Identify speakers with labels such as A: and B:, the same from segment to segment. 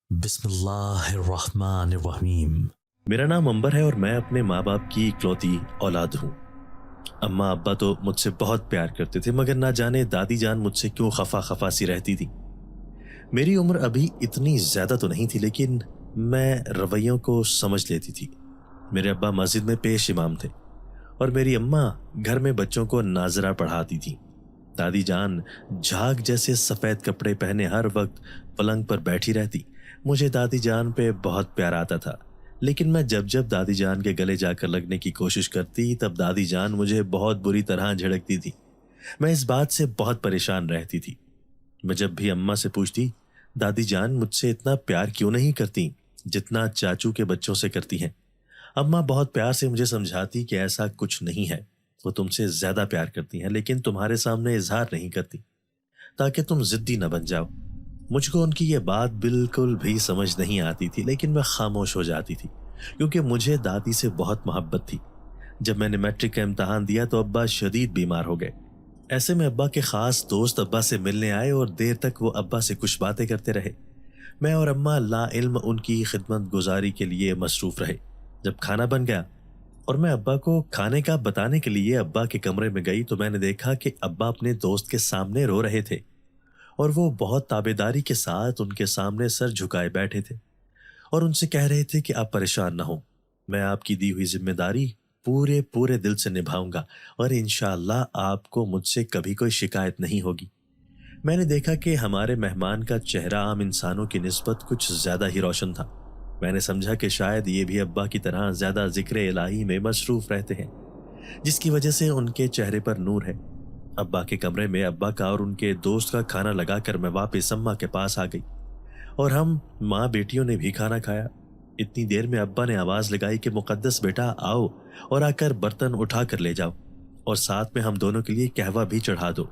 A: बिस्मिल्लाहिर्रहमानिर्रहीम।
B: मेरा नाम अंबर है और मैं अपने माँ बाप की इकलौती औलाद हूँ। अम्मा अब्बा तो मुझसे बहुत प्यार करते थे, मगर ना जाने दादी जान मुझसे क्यों खफा खफा सी रहती थी। मेरी उम्र अभी इतनी ज्यादा तो नहीं थी, लेकिन मैं रवैयों को समझ लेती थी। मेरे अब्बा मस्जिद में पेश इमाम थे और मेरी अम्मा घर में बच्चों को नाजरा पढ़ाती थी। दादी जान झाग जैसे सफेद कपड़े पहने हर वक्त पलंग पर बैठी रहती। मुझे दादी जान पे बहुत प्यार आता था, लेकिन मैं जब जब दादी जान के गले जाकर लगने की कोशिश करती, तब दादी जान मुझे बहुत बुरी तरह झिड़कती थी। मैं इस बात से बहुत परेशान रहती थी। मैं जब भी अम्मा से पूछती, दादी जान मुझसे इतना प्यार क्यों नहीं करती जितना चाचू के बच्चों से करती हैं, अम्मा बहुत प्यार से मुझे समझाती कि ऐसा कुछ नहीं है। वो तुमसे ज्यादा प्यार करती हैं, लेकिन तुम्हारे सामने इजहार नहीं करती ताकि तुम जिद्दी न बन जाओ। मुझको उनकी ये बात बिल्कुल भी समझ नहीं आती थी, लेकिन मैं खामोश हो जाती थी क्योंकि मुझे दादी से बहुत मोहब्बत थी। जब मैंने मैट्रिक का इम्तहान दिया तो अब्बा शदीद बीमार हो गए। ऐसे में अब्बा के खास दोस्त अब्बा से मिलने आए और देर तक वो अब्बा से कुछ बातें करते रहे। मैं और अम्मा ला इल्म उनकी खिदमत गुजारी के लिए मसरूफ रहे। जब खाना बन गया और मैं अब्बा को खाने का बताने के लिए अब्बा के कमरे में गई, तो मैंने देखा कि अब्बा अपने दोस्त के सामने रो रहे थे और वो बहुत ताबेदारी के साथ उनके सामने सर झुकाए बैठे थे और उनसे कह रहे थे कि आप परेशान ना हो, मैं आपकी दी हुई जिम्मेदारी पूरे पूरे दिल से निभाऊंगा और इंशाअल्लाह आपको मुझसे कभी कोई शिकायत नहीं होगी। मैंने देखा कि हमारे मेहमान का चेहरा आम इंसानों की निस्बत कुछ ज्यादा ही रोशन था। मैंने समझा कि शायद ये भी अब्बा की तरह ज्यादा जिक्र इलाही में मसरूफ रहते हैं, जिसकी वजह से उनके चेहरे पर नूर है। अब्बा के कमरे में अब्बा का और उनके दोस्त का खाना लगाकर मैं वापस अम्मा के पास आ गई और हम माँ बेटियों ने भी खाना खाया। इतनी देर में अब्बा ने आवाज लगाई कि मुकद्दस बेटा आओ और आकर बर्तन उठा कर ले जाओ और साथ में हम दोनों के लिए कहवा भी चढ़ा दो।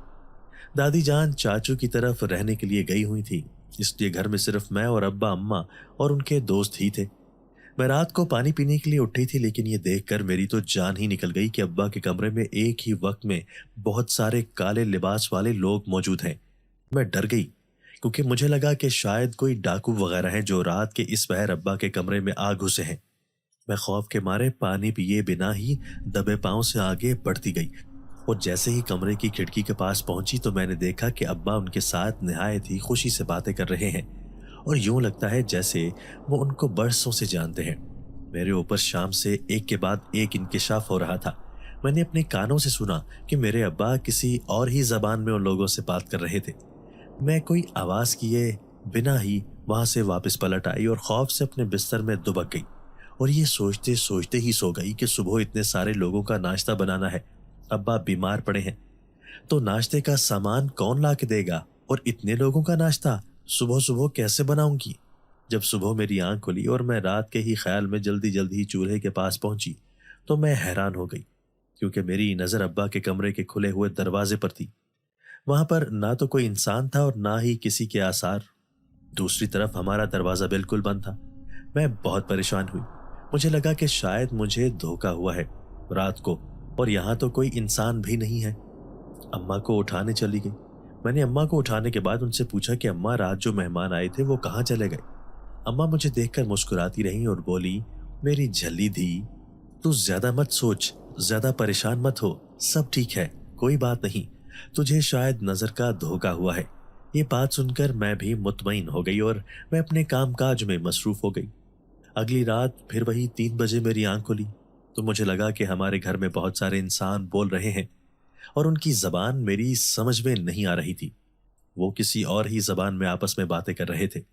B: दादी जान चाचू की तरफ रहने के लिए गई हुई थी, इसलिए घर में सिर्फ मैं और अब्बा अम्मा और उनके दोस्त ही थे। मैं रात को पानी पीने के लिए उठी थी, लेकिन ये देखकर मेरी तो जान ही निकल गई कि अब्बा के कमरे में एक ही वक्त में बहुत सारे काले लिबास वाले लोग मौजूद हैं। मैं डर गई क्योंकि मुझे लगा कि शायद कोई डाकू वगैरह हैं जो रात के इस पहर अब्बा के कमरे में आ घुसे हैं। मैं खौफ के मारे पानी पिए बिना ही दबे पांव से आगे बढ़ती गई और जैसे ही कमरे की खिड़की के पास पहुंची तो मैंने देखा कि अब्बा उनके साथ निहायत ही खुशी से बातें कर रहे हैं और यूं लगता है जैसे वो उनको बरसों से जानते हैं। मेरे ऊपर शाम से एक के बाद एक इंकिशाफ हो रहा था। मैंने अपने कानों से सुना कि मेरे अब्बा किसी और ही जबान में उन लोगों से बात कर रहे थे। मैं कोई आवाज किए बिना ही वहां से वापस पलट आई और खौफ से अपने बिस्तर में दुबक गई और ये सोचते सोचते ही सो गई कि सुबह इतने सारे लोगों का नाश्ता बनाना है। अब्बा बीमार पड़े हैं तो नाश्ते का सामान कौन ला के देगा और इतने लोगों का नाश्ता सुबह सुबह कैसे बनाऊंगी। जब सुबह मेरी आंख खुली और मैं रात के ही ख्याल में जल्दी जल्दी चूल्हे के पास पहुंची तो मैं हैरान हो गई क्योंकि मेरी नजर अब्बा के कमरे के खुले हुए दरवाजे पर थी। वहां पर ना तो कोई इंसान था और ना ही किसी के आसार। दूसरी तरफ हमारा दरवाजा बिल्कुल बंद था। मैं बहुत परेशान हुई। मुझे लगा कि शायद मुझे धोखा हुआ है रात को, और यहाँ तो कोई इंसान भी नहीं है। अम्मा को उठाने चली गई। मैंने अम्मा को उठाने के बाद उनसे पूछा कि अम्मा रात जो मेहमान आए थे वो कहाँ चले गए। अम्मा मुझे देखकर मुस्कुराती रही और बोली, मेरी झल्ली धी, तू ज्यादा मत सोच, ज्यादा परेशान मत हो, सब ठीक है, कोई बात नहीं, तुझे शायद नजर का धोखा हुआ है। ये बात सुनकर मैं भी मुतमईन हो गई और मैं अपने कामकाज में मसरूफ हो गई। अगली रात फिर वही 3 बजे मेरी आंख खुली तो मुझे लगा कि हमारे घर में बहुत सारे इंसान बोल रहे हैं और उनकी जबान मेरी समझ में नहीं आ रही थी। वो किसी और ही जबान में आपस में बातें कर रहे थे।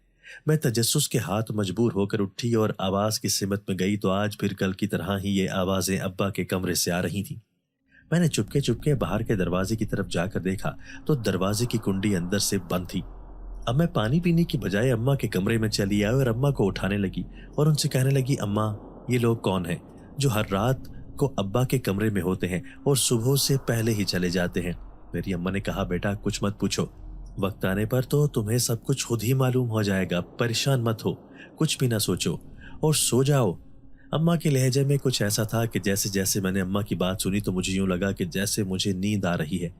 B: मैं तजस्सुस के हाथ मजबूर होकर उठी और आवाज की सिमत में गई तो आज फिर कल की तरह ही ये आवाजें अब्बा के कमरे से आ रही थी। मैंने चुपके चुपके बाहर के दरवाजे की तरफ जाकर देखा तो दरवाजे की कुंडी अंदर से बंद थी। अब मैं पानी पीने की बजाय अम्मा के कमरे में चली आई और अम्मा को उठाने लगी और उनसे कहने लगी, अम्मा ये लोग कौन हैं जो हर रात को अब्बा के कमरे में होते हैं और सुबह से पहले ही चले जाते हैं। मेरी अम्मा ने कहा, बेटा कुछ मत पूछो, वक्त आने पर तो तुम्हें सब कुछ खुद ही मालूम हो जाएगा, परेशान मत हो, कुछ भी ना सोचो और सो जाओ। अम्मा के लहजे में कुछ ऐसा था कि जैसे जैसे मैंने अम्मा की बात सुनी तो मुझे यूं लगा कि जैसे मुझे नींद आ रही है।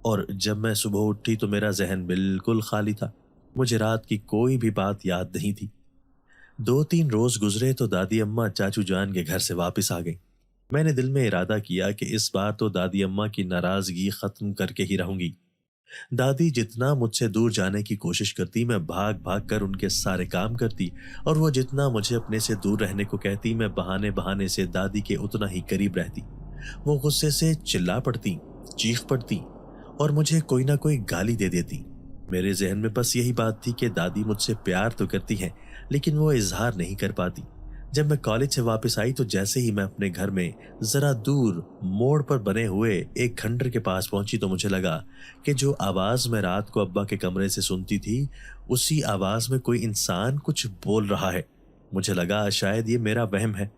B: और जब मैं सुबह उठी तो मेरा जहन बिल्कुल खाली था। मुझे रात की कोई भी बात याद नहीं थी। 2-3 रोज गुजरे तो दादी अम्मा चाचू जान के घर से वापस आ गई। मैंने दिल में इरादा किया कि इस बार तो दादी अम्मा की नाराजगी खत्म करके ही रहूंगी। दादी जितना मुझसे दूर जाने की कोशिश करती, मैं भाग भाग कर उनके सारे काम करती, और वो जितना मुझे अपने से दूर रहने को कहती, मैं बहाने बहाने से दादी के उतना ही करीब रहती। वो गुस्से से चिल्ला पड़ती, चीख पड़ती, और मुझे कोई ना कोई गाली दे देती। मेरे जहन में बस यही बात थी कि दादी मुझसे प्यार तो करती हैं, लेकिन वो इजहार नहीं कर पाती। जब मैं कॉलेज से वापस आई तो जैसे ही मैं अपने घर में जरा दूर मोड़ पर बने हुए एक खंडर के पास पहुंची तो मुझे लगा कि जो आवाज मैं रात को अब्बा के कमरे से सुनती थी, उसी आवाज में कोई इंसान कुछ बोल रहा है। मुझे लगा शायद ये मेरा वहम है,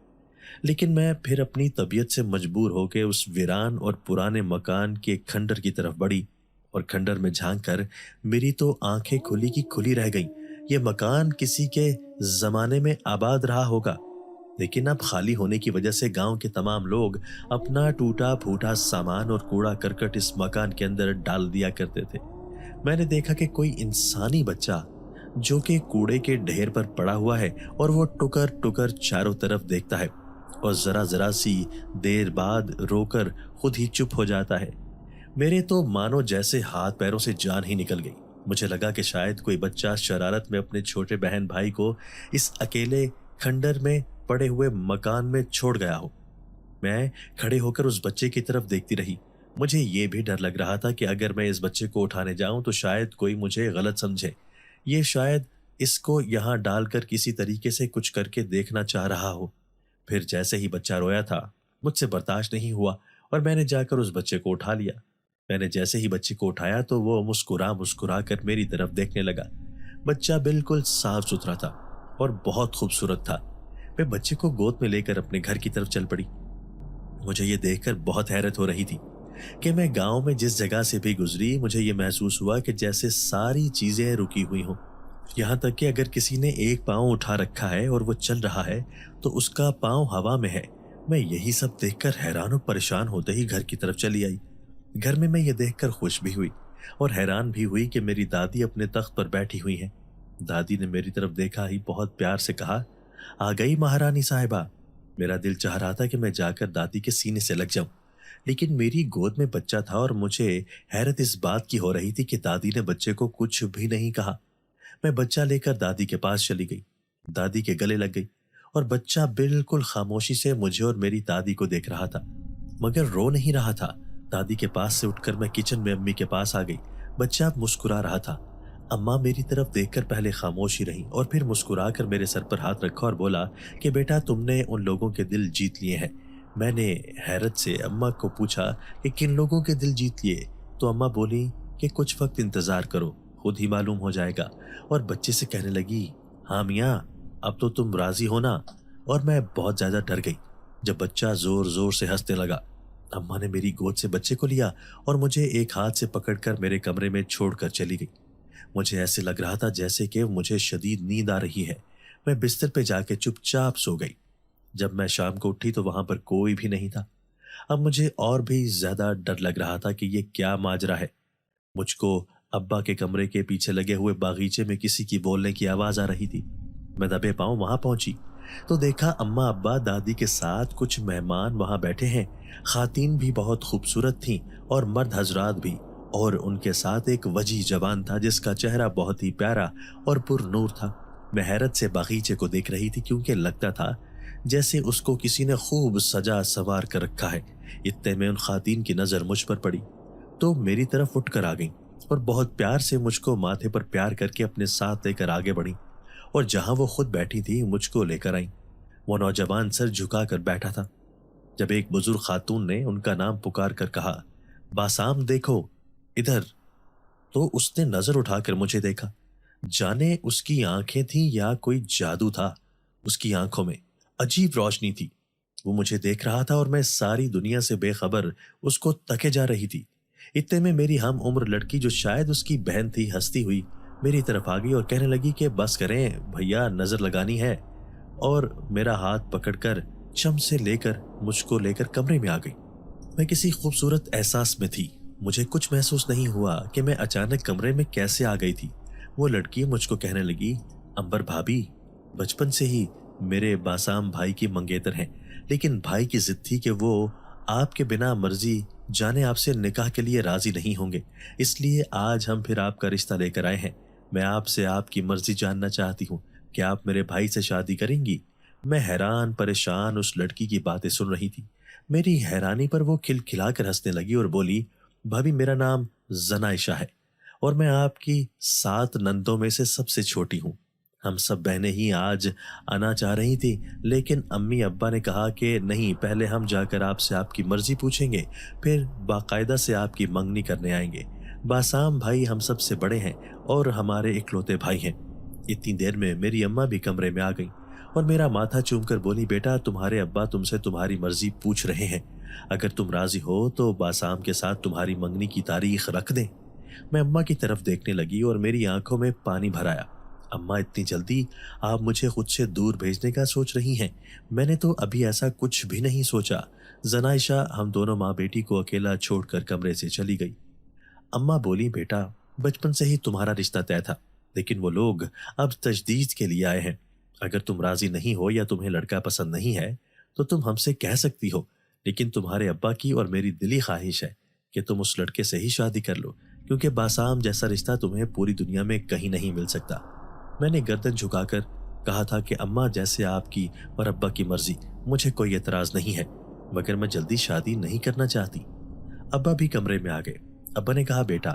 B: लेकिन मैं फिर अपनी तबीयत से मजबूर होकर उस वीरान और पुराने मकान के खंडर की तरफ बढ़ी, और खंडर में झांक कर मेरी तो आंखें खुली की खुली रह गईं। ये मकान किसी के जमाने में आबाद रहा होगा, लेकिन अब खाली होने की वजह से गांव के तमाम लोग अपना टूटा फूटा सामान और कूड़ा करकट इस मकान के अंदर डाल दिया करते थे। मैंने देखा कि कोई इंसानी बच्चा जो कि कूड़े के ढेर पर पड़ा हुआ है, और वो टुकर टुकर चारों तरफ देखता है, और जरा जरा सी देर बाद रोकर खुद ही चुप हो जाता है। मेरे तो मानो जैसे हाथ पैरों से जान ही निकल गई। मुझे लगा कि शायद कोई बच्चा शरारत में अपने छोटे बहन भाई को इस अकेले खंडर में पड़े हुए मकान में छोड़ गया हो। मैं खड़े होकर उस बच्चे की तरफ देखती रही। मुझे ये भी डर लग रहा था कि अगर मैं इस बच्चे को उठाने जाऊं तो शायद कोई मुझे गलत समझे। ये शायद इसको यहाँ डालकर किसी तरीके से कुछ करके देखना चाह रहा हो। फिर जैसे ही बच्चा रोया था, मुझसे बर्दाश्त नहीं हुआ और मैंने जाकर उस बच्चे को उठा लिया। मैंने जैसे ही बच्चे को उठाया तो वो मुस्कुरा मुस्कुरा कर मेरी तरफ देखने लगा। बच्चा बिल्कुल साफ सुथरा था और बहुत खूबसूरत था। मैं बच्चे को गोद में लेकर अपने घर की तरफ चल पड़ी। मुझे ये देखकर बहुत हैरत हो रही थी कि मैं गांव में जिस जगह से भी गुजरी, मुझे ये महसूस हुआ कि जैसे सारी चीजें रुकी हुई हों। यहाँ तक कि अगर किसी ने एक पाँव उठा रखा है और वो चल रहा है तो उसका पाँव हवा में है। मैं यही सब देखकर हैरान और परेशान होते ही घर की तरफ चली आई। घर में मैं ये देखकर खुश भी हुई और हैरान भी हुई कि मेरी दादी अपने तख्त पर बैठी हुई हैं। दादी ने मेरी तरफ देखा ही बहुत प्यार से कहा, आ गई महारानी साहिबा। मेरा दिल चाह रहा था कि मैं जाकर दादी के सीने से लग जाऊं, लेकिन मेरी गोद में बच्चा था और मुझे हैरत इस बात की हो रही थी कि दादी ने बच्चे को कुछ भी नहीं कहा। मैं बच्चा लेकर दादी के पास चली गई, दादी के गले लग गई और बच्चा बिल्कुल खामोशी से मुझे और मेरी दादी को देख रहा था, मगर रो नहीं रहा था। दादी के पास से उठकर मैं किचन में अम्मी के पास आ गई। बच्चा अब मुस्कुरा रहा था। अम्मा मेरी तरफ देखकर पहले खामोश ही रही और फिर मुस्कुराकर मेरे सर पर हाथ रखा और बोला कि बेटा, तुमने उन लोगों के दिल जीत लिए हैं। मैंने हैरत से अम्मा को पूछा कि किन लोगों के दिल जीत लिए, तो अम्मा बोली कि कुछ वक्त इंतजार करो, खुद ही मालूम हो जाएगा। और बच्चे से कहने लगी, हाँ मियाँ, अब तो तुम राजी हो ना। और मैं बहुत ज्यादा डर गई जब बच्चा जोर जोर से हंसने लगा। अम्मा ने मेरी गोद से बच्चे को लिया और मुझे एक हाथ से पकड़कर मेरे कमरे में छोड़कर चली गई। मुझे ऐसे लग रहा था जैसे कि मुझे शदीद नींद आ रही है। मैं बिस्तर पे जाके चुपचाप सो गई। जब मैं शाम को उठी तो वहां पर कोई भी नहीं था। अब मुझे और भी ज्यादा डर लग रहा था कि ये क्या माजरा है। मुझको अब्बा के कमरे के पीछे लगे हुए बागीचे में किसी की बोलने की आवाज आ रही थी। मैं दबे पांव वहां पहुंची तो देखा अम्मा, अब्बा, दादी के साथ कुछ मेहमान वहां बैठे हैं। खातीन भी बहुत खूबसूरत थीं और मर्द हजरात भी, और उनके साथ एक वजी जवान था जिसका चेहरा बहुत ही प्यारा और पुरनूर था। मैं हैरत से बागीचे को देख रही थी क्योंकि लगता था जैसे उसको किसी ने खूब सजा सवार कर रखा है। इतने में उन खातीन की नजर मुझ पर पड़ी तो मेरी तरफ उठकर आ गई और बहुत प्यार से मुझको माथे पर प्यार करके अपने साथ लेकर आगे बढ़ी और जहां वो खुद बैठी थी मुझको लेकर आई। वो नौजवान सर झुकाकर बैठा था। जब एक बुजुर्ग खातून ने उनका नाम पुकार कर कहा, बासाम देखो इधर, तो उसने नजर उठाकर मुझे देखा। जाने उसकी आंखें थीं या कोई जादू था। उसकी आंखों में अजीब रोशनी थी। वो मुझे देख रहा था और मैं सारी दुनिया से बेखबर उसको तके जा रही थी। इतने में मेरी हम उम्र लड़की, जो शायद उसकी बहन थी, हंसती हुई मेरी तरफ आ गई और कहने लगी कि बस करें भैया, नजर लगानी है, और मेरा हाथ पकड़कर चम से लेकर मुझको लेकर कमरे में आ गई। मैं किसी खूबसूरत एहसास में थी। मुझे कुछ महसूस नहीं हुआ कि मैं अचानक कमरे में कैसे आ गई थी। वो लड़की मुझको कहने लगी, अंबर भाभी, बचपन से ही मेरे बासाम भाई की मंगेतर हैं, लेकिन भाई की जिद थी कि वो आपके बिना मर्जी जाने आपसे निकाह के लिए राजी नहीं होंगे। इसलिए आज हम फिर आपका रिश्ता लेकर आए हैं। मैं आपसे आपकी मर्जी जानना चाहती हूँ कि आप मेरे भाई से शादी करेंगी? मैं हैरान परेशान उस लड़की की बातें सुन रही थी। मेरी हैरानी पर वो खिलखिलाकर हंसने लगी और बोली, भाभी मेरा नाम जनाइशा है और मैं आपकी 7 नंदों में से सबसे छोटी हूँ। हम सब बहनें ही आज आना चाह रही थी, लेकिन अम्मी अब्बा ने कहा कि नहीं, पहले हम जाकर आपसे आपकी मर्जी पूछेंगे, फिर बाकायदा से आपकी मंगनी करने आएंगे। बासाम भाई हम सबसे बड़े हैं और हमारे इकलौते भाई हैं। इतनी देर में मेरी अम्मा भी कमरे में आ गई और मेरा माथा चूमकर बोली, बेटा तुम्हारे अब्बा तुमसे तुम्हारी मर्जी पूछ रहे हैं। अगर तुम राजी हो तो बासाम के साथ तुम्हारी मंगनी की तारीख रख दें। मैं अम्मा की तरफ देखने लगी और मेरी आंखों में पानी भर आया। अम्मा, इतनी जल्दी आप मुझे खुद से दूर भेजने का सोच रही हैं? मैंने तो अभी ऐसा कुछ भी नहीं सोचा। जनाइशा हम दोनों माँ बेटी को अकेला छोड़कर कमरे से चली गई। अम्मा बोली, बेटा बचपन से ही तुम्हारा रिश्ता तय था, लेकिन वो लोग अब तजदीद के लिए आए हैं। अगर तुम राजी नहीं हो या तुम्हें लड़का पसंद नहीं है तो तुम हमसे कह सकती हो, लेकिन तुम्हारे अब्बा की और मेरी दिली ख्वाहिश है कि तुम उस लड़के से ही शादी कर लो, क्योंकि बासाम जैसा रिश्ता तुम्हें पूरी दुनिया में कहीं नहीं मिल सकता। मैंने गर्दन झुकाकर कहा था कि अम्मा, जैसे आपकी और अब्बा की मर्जी, मुझे कोई एतराज नहीं है, मगर मैं जल्दी शादी नहीं करना चाहती। अब्बा भी कमरे में आ गए। अब्बा ने कहा, बेटा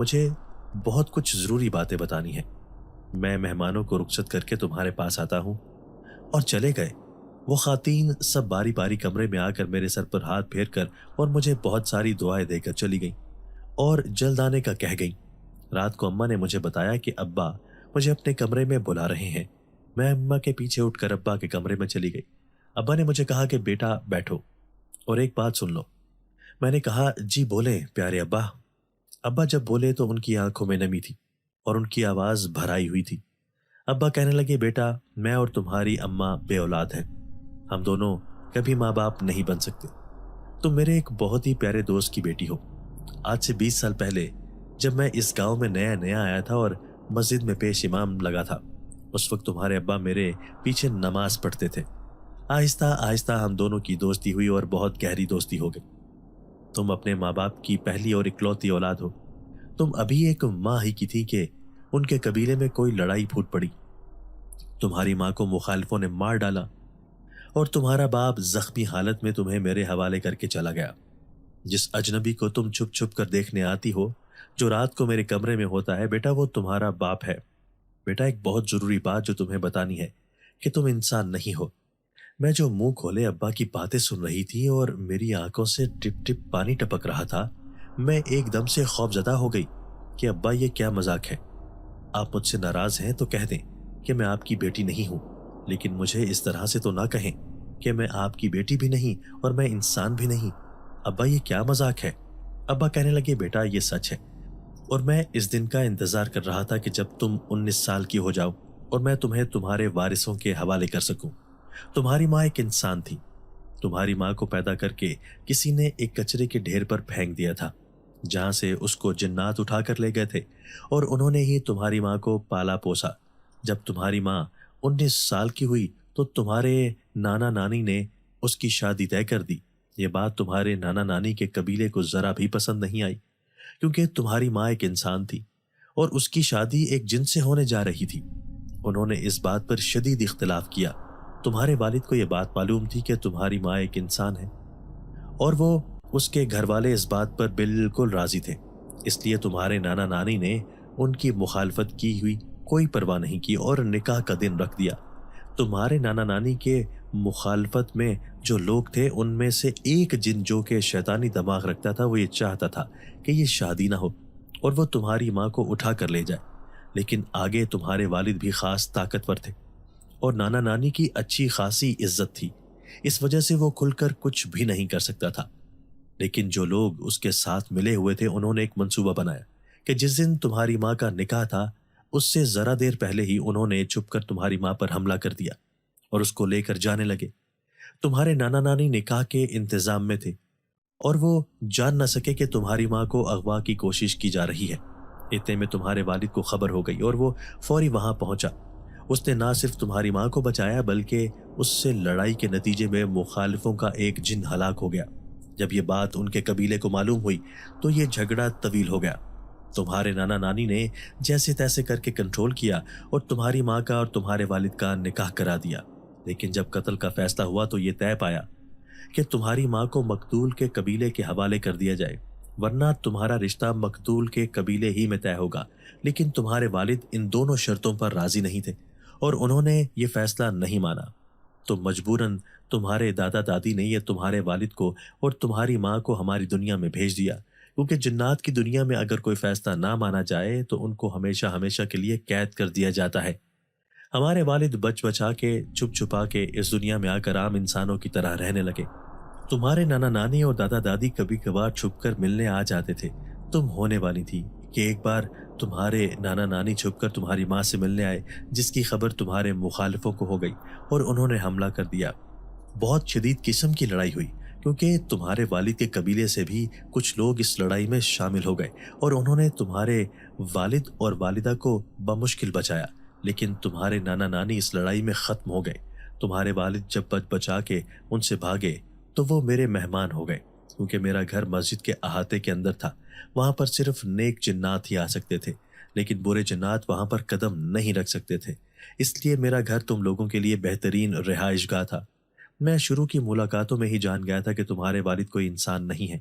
B: मुझे बहुत कुछ जरूरी बातें बतानी है। मैं मेहमानों को रुखसत करके तुम्हारे पास आता हूँ। और चले गए। वो खातीन सब बारी बारी कमरे में आकर मेरे सर पर हाथ फेर कर और मुझे बहुत सारी दुआएं देकर चली गई और जल्द आने का कह गई। रात को अम्मा ने मुझे बताया कि अब्बा मुझे अपने कमरे में बुला रहे हैं। मैं अम्मा के पीछे उठकर अब्बा के कमरे में चली गई। अब्बा ने मुझे कहा कि बेटा बैठो और एक बात सुन लो। मैंने कहा, जी बोले प्यारे अब्बा। अब्बा जब बोले तो उनकी आंखों में नमी थी और उनकी आवाज भराई हुई थी। अब्बा कहने लगे, बेटा मैं और तुम्हारी अम्मा बे औलाद हैं। हम दोनों कभी माँ बाप नहीं बन सकते। तुम मेरे एक बहुत ही प्यारे दोस्त की बेटी हो। आज से 20 साल पहले जब मैं इस गांव में नया नया आया था और मस्जिद में पेश इमाम लगा था, उस वक्त तुम्हारे अब्बा मेरे पीछे नमाज पढ़ते थे। आहिस्ता आहिस्ता हम दोनों की दोस्ती हुई और बहुत गहरी दोस्ती हो गई। तुम अपने माँ बाप की पहली और इकलौती औलाद हो। तुम अभी एक माँ ही की थी कि उनके कबीले में कोई लड़ाई फूट पड़ी। तुम्हारी माँ को मुखालिफों ने मार डाला और तुम्हारा बाप जख्मी हालत में तुम्हें मेरे हवाले करके चला गया। जिस अजनबी को तुम छुप छुप कर देखने आती हो, जो रात को मेरे कमरे में होता है, बेटा वो तुम्हारा बाप है। बेटा एक बहुत जरूरी बात जो तुम्हें बतानी है कि तुम इंसान नहीं हो। मैं जो मुंह खोले अब्बा की बातें सुन रही थी और मेरी आंखों से टिप टिप पानी टपक रहा था। मैं एकदम से खौफजदा हो गई कि अब्बा ये क्या मजाक है। आप मुझसे नाराज हैं तो कह दें कि मैं आपकी बेटी नहीं हूं, लेकिन मुझे इस तरह से तो ना कहें कि मैं आपकी बेटी भी नहीं और मैं इंसान भी नहीं। अब्बा ये क्या मजाक है? अब्बा कहने लगे, बेटा ये सच है और मैं इस दिन का इंतजार कर रहा था कि जब तुम 19 साल की हो जाओ और मैं तुम्हें तुम्हारे वारिसों के हवाले कर सकूं। तुम्हारी माँ एक इंसान थी। तुम्हारी माँ को पैदा करके किसी ने एक कचरे के ढेर पर फेंक दिया था, जहां से उसको जिन्नात उठा कर ले गए थे और उन्होंने ही तुम्हारी माँ को पाला पोसा। जब तुम्हारी माँ 19 साल की हुई तो तुम्हारे नाना नानी ने उसकी शादी तय कर दी। ये बात तुम्हारे नाना नानी के कबीले को जरा भी पसंद नहीं आई, क्योंकि तुम्हारी माँ एक इंसान थी और उसकी शादी एक जिन से होने जा रही थी। उन्होंने इस बात पर शदीद इख्तिलाफ किया। तुम्हारे वालिद को यह बात मालूम थी कि तुम्हारी माँ एक इंसान है और वो उसके घर वाले इस बात पर बिल्कुल राजी थे। इसलिए तुम्हारे नाना नानी ने उनकी मुखालफत की हुई कोई परवाह नहीं की और निकाह का दिन रख दिया। तुम्हारे नाना नानी के मुखालफत में जो लोग थे, उनमें से एक जिन जो के शैतानी दिमाग रखता था, वो ये चाहता था कि ये शादी ना हो और वो तुम्हारी माँ को उठा कर ले जाए। लेकिन आगे तुम्हारे वालिद भी खास ताकतवर थे और नाना नानी की अच्छी खासी इज्जत थी। इस वजह से वो खुलकर कुछ भी नहीं कर सकता था। लेकिन जो लोग उसके साथ मिले हुए थे, उन्होंने एक मंसूबा बनाया कि जिस दिन तुम्हारी माँ का निकाह था, उससे जरा देर पहले ही उन्होंने छुपकर तुम्हारी माँ पर हमला कर दिया और उसको लेकर जाने लगे। तुम्हारे नाना नानी निकाह के इंतजाम में थे और वो जान न सके कि तुम्हारी माँ को अगवा की कोशिश की जा रही है। इतने में तुम्हारे वालिद को खबर हो गई और वो फौरी वहां पहुंचा اس نے نہ صرف تمہاری ماں کو بچایا بلکہ اس سے لڑائی کے نتیجے میں مخالفوں کا ایک جن ہلاک ہو گیا۔ جب یہ بات ان کے قبیلے کو معلوم ہوئی تو یہ جھگڑا طویل ہو گیا۔ تمہارے نانا نانی نے جیسے تیسے کر کے کنٹرول کیا اور تمہاری ماں کا اور تمہارے والد کا نکاح کرا دیا، لیکن جب قتل کا فیصلہ ہوا تو یہ طے پایا کہ تمہاری ماں کو مقتول کے قبیلے کے حوالے کر دیا جائے، ورنہ تمہارا رشتہ مقتول کے قبیلے ہی میں طے ہوگا۔ لیکن تمہارے والد ان دونوں شرطوں پر راضی نہیں تھے اور انہوں نے یہ فیصلہ نہیں مانا، تو مجبوراً تمہارے دادا دادی نے یہ تمہارے والد کو اور تمہاری ماں کو ہماری دنیا میں بھیج دیا، کیونکہ جنات کی دنیا میں اگر کوئی فیصلہ نہ مانا جائے تو ان کو ہمیشہ ہمیشہ کے لیے قید کر دیا جاتا ہے۔ ہمارے والد بچ بچا کے چھپ چھپا کے اس دنیا میں آ کر عام انسانوں کی طرح رہنے لگے۔ تمہارے نانا نانی اور دادا دادی کبھی کبھار چھپ کر ملنے آ جاتے تھے۔ تم ہونے والی تھی کہ ایک بار تمہارے نانا نانی چھپ کر تمہاری ماں سے ملنے آئے، جس کی خبر تمہارے مخالفوں کو ہو گئی اور انہوں نے حملہ کر دیا۔ بہت شدید قسم کی لڑائی ہوئی، کیونکہ تمہارے والد کے قبیلے سے بھی کچھ لوگ اس لڑائی میں شامل ہو گئے اور انہوں نے تمہارے والد اور والدہ کو بمشکل بچایا، لیکن تمہارے نانا نانی اس لڑائی میں ختم ہو گئے۔ تمہارے والد جب بچ بچا کے ان سے بھاگے تو وہ میرے مہمان ہو گئے، کیونکہ میرا گھر مسجد کے احاطے کے اندر تھا۔ وہاں پر صرف نیک جنات ہی آ سکتے تھے، لیکن برے جنات وہاں پر قدم نہیں رکھ سکتے تھے، اس لیے میرا گھر تم لوگوں کے لیے بہترین رہائش گاہ تھا۔ میں شروع کی ملاقاتوں میں ہی جان گیا تھا کہ تمہارے والد کوئی انسان نہیں ہے۔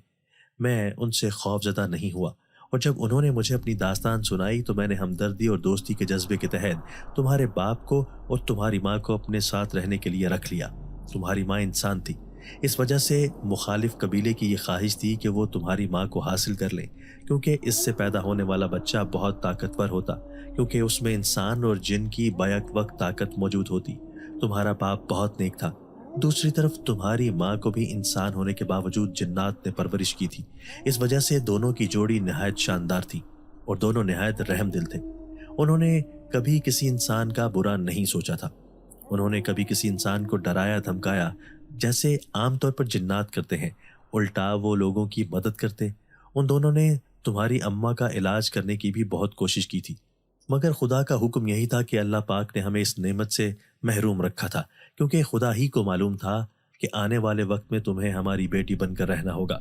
B: میں ان سے خوف زدہ نہیں ہوا، اور جب انہوں نے مجھے اپنی داستان سنائی تو میں نے ہمدردی اور دوستی کے جذبے کے تحت تمہارے باپ کو اور تمہاری ماں کو اپنے ساتھ رہنے کے لیے رکھ لیا۔ تمہاری ماں انسان تھی، اس وجہ سے مخالف قبیلے کی یہ خواہش تھی کہ وہ تمہاری ماں کو حاصل کر لیں، کیونکہ اس سے پیدا ہونے والا بچہ بہت طاقتور ہوتا، کیونکہ اس میں انسان اور جن کی بیک وقت طاقت موجود ہوتی۔ تمہارا باپ بہت نیک تھا۔ دوسری طرف تمہاری ماں کو بھی انسان ہونے کے باوجود جنات نے پرورش کی تھی، اس وجہ سے دونوں کی جوڑی نہایت شاندار تھی اور دونوں نہایت رحم دل تھے۔ انہوں نے کبھی کسی انسان کا برا نہیں سوچا تھا، انہوں نے کبھی کسی انسان کو ڈرایا دھمکایا جیسے عام طور پر جنات کرتے ہیں، الٹا وہ لوگوں کی مدد کرتے۔ ان دونوں نے تمہاری اماں کا علاج کرنے کی بھی بہت کوشش کی تھی، مگر خدا کا حکم یہی تھا کہ اللہ پاک نے ہمیں اس نعمت سے محروم رکھا تھا، کیونکہ خدا ہی کو معلوم تھا کہ آنے والے وقت میں تمہیں ہماری بیٹی بن کر رہنا ہوگا۔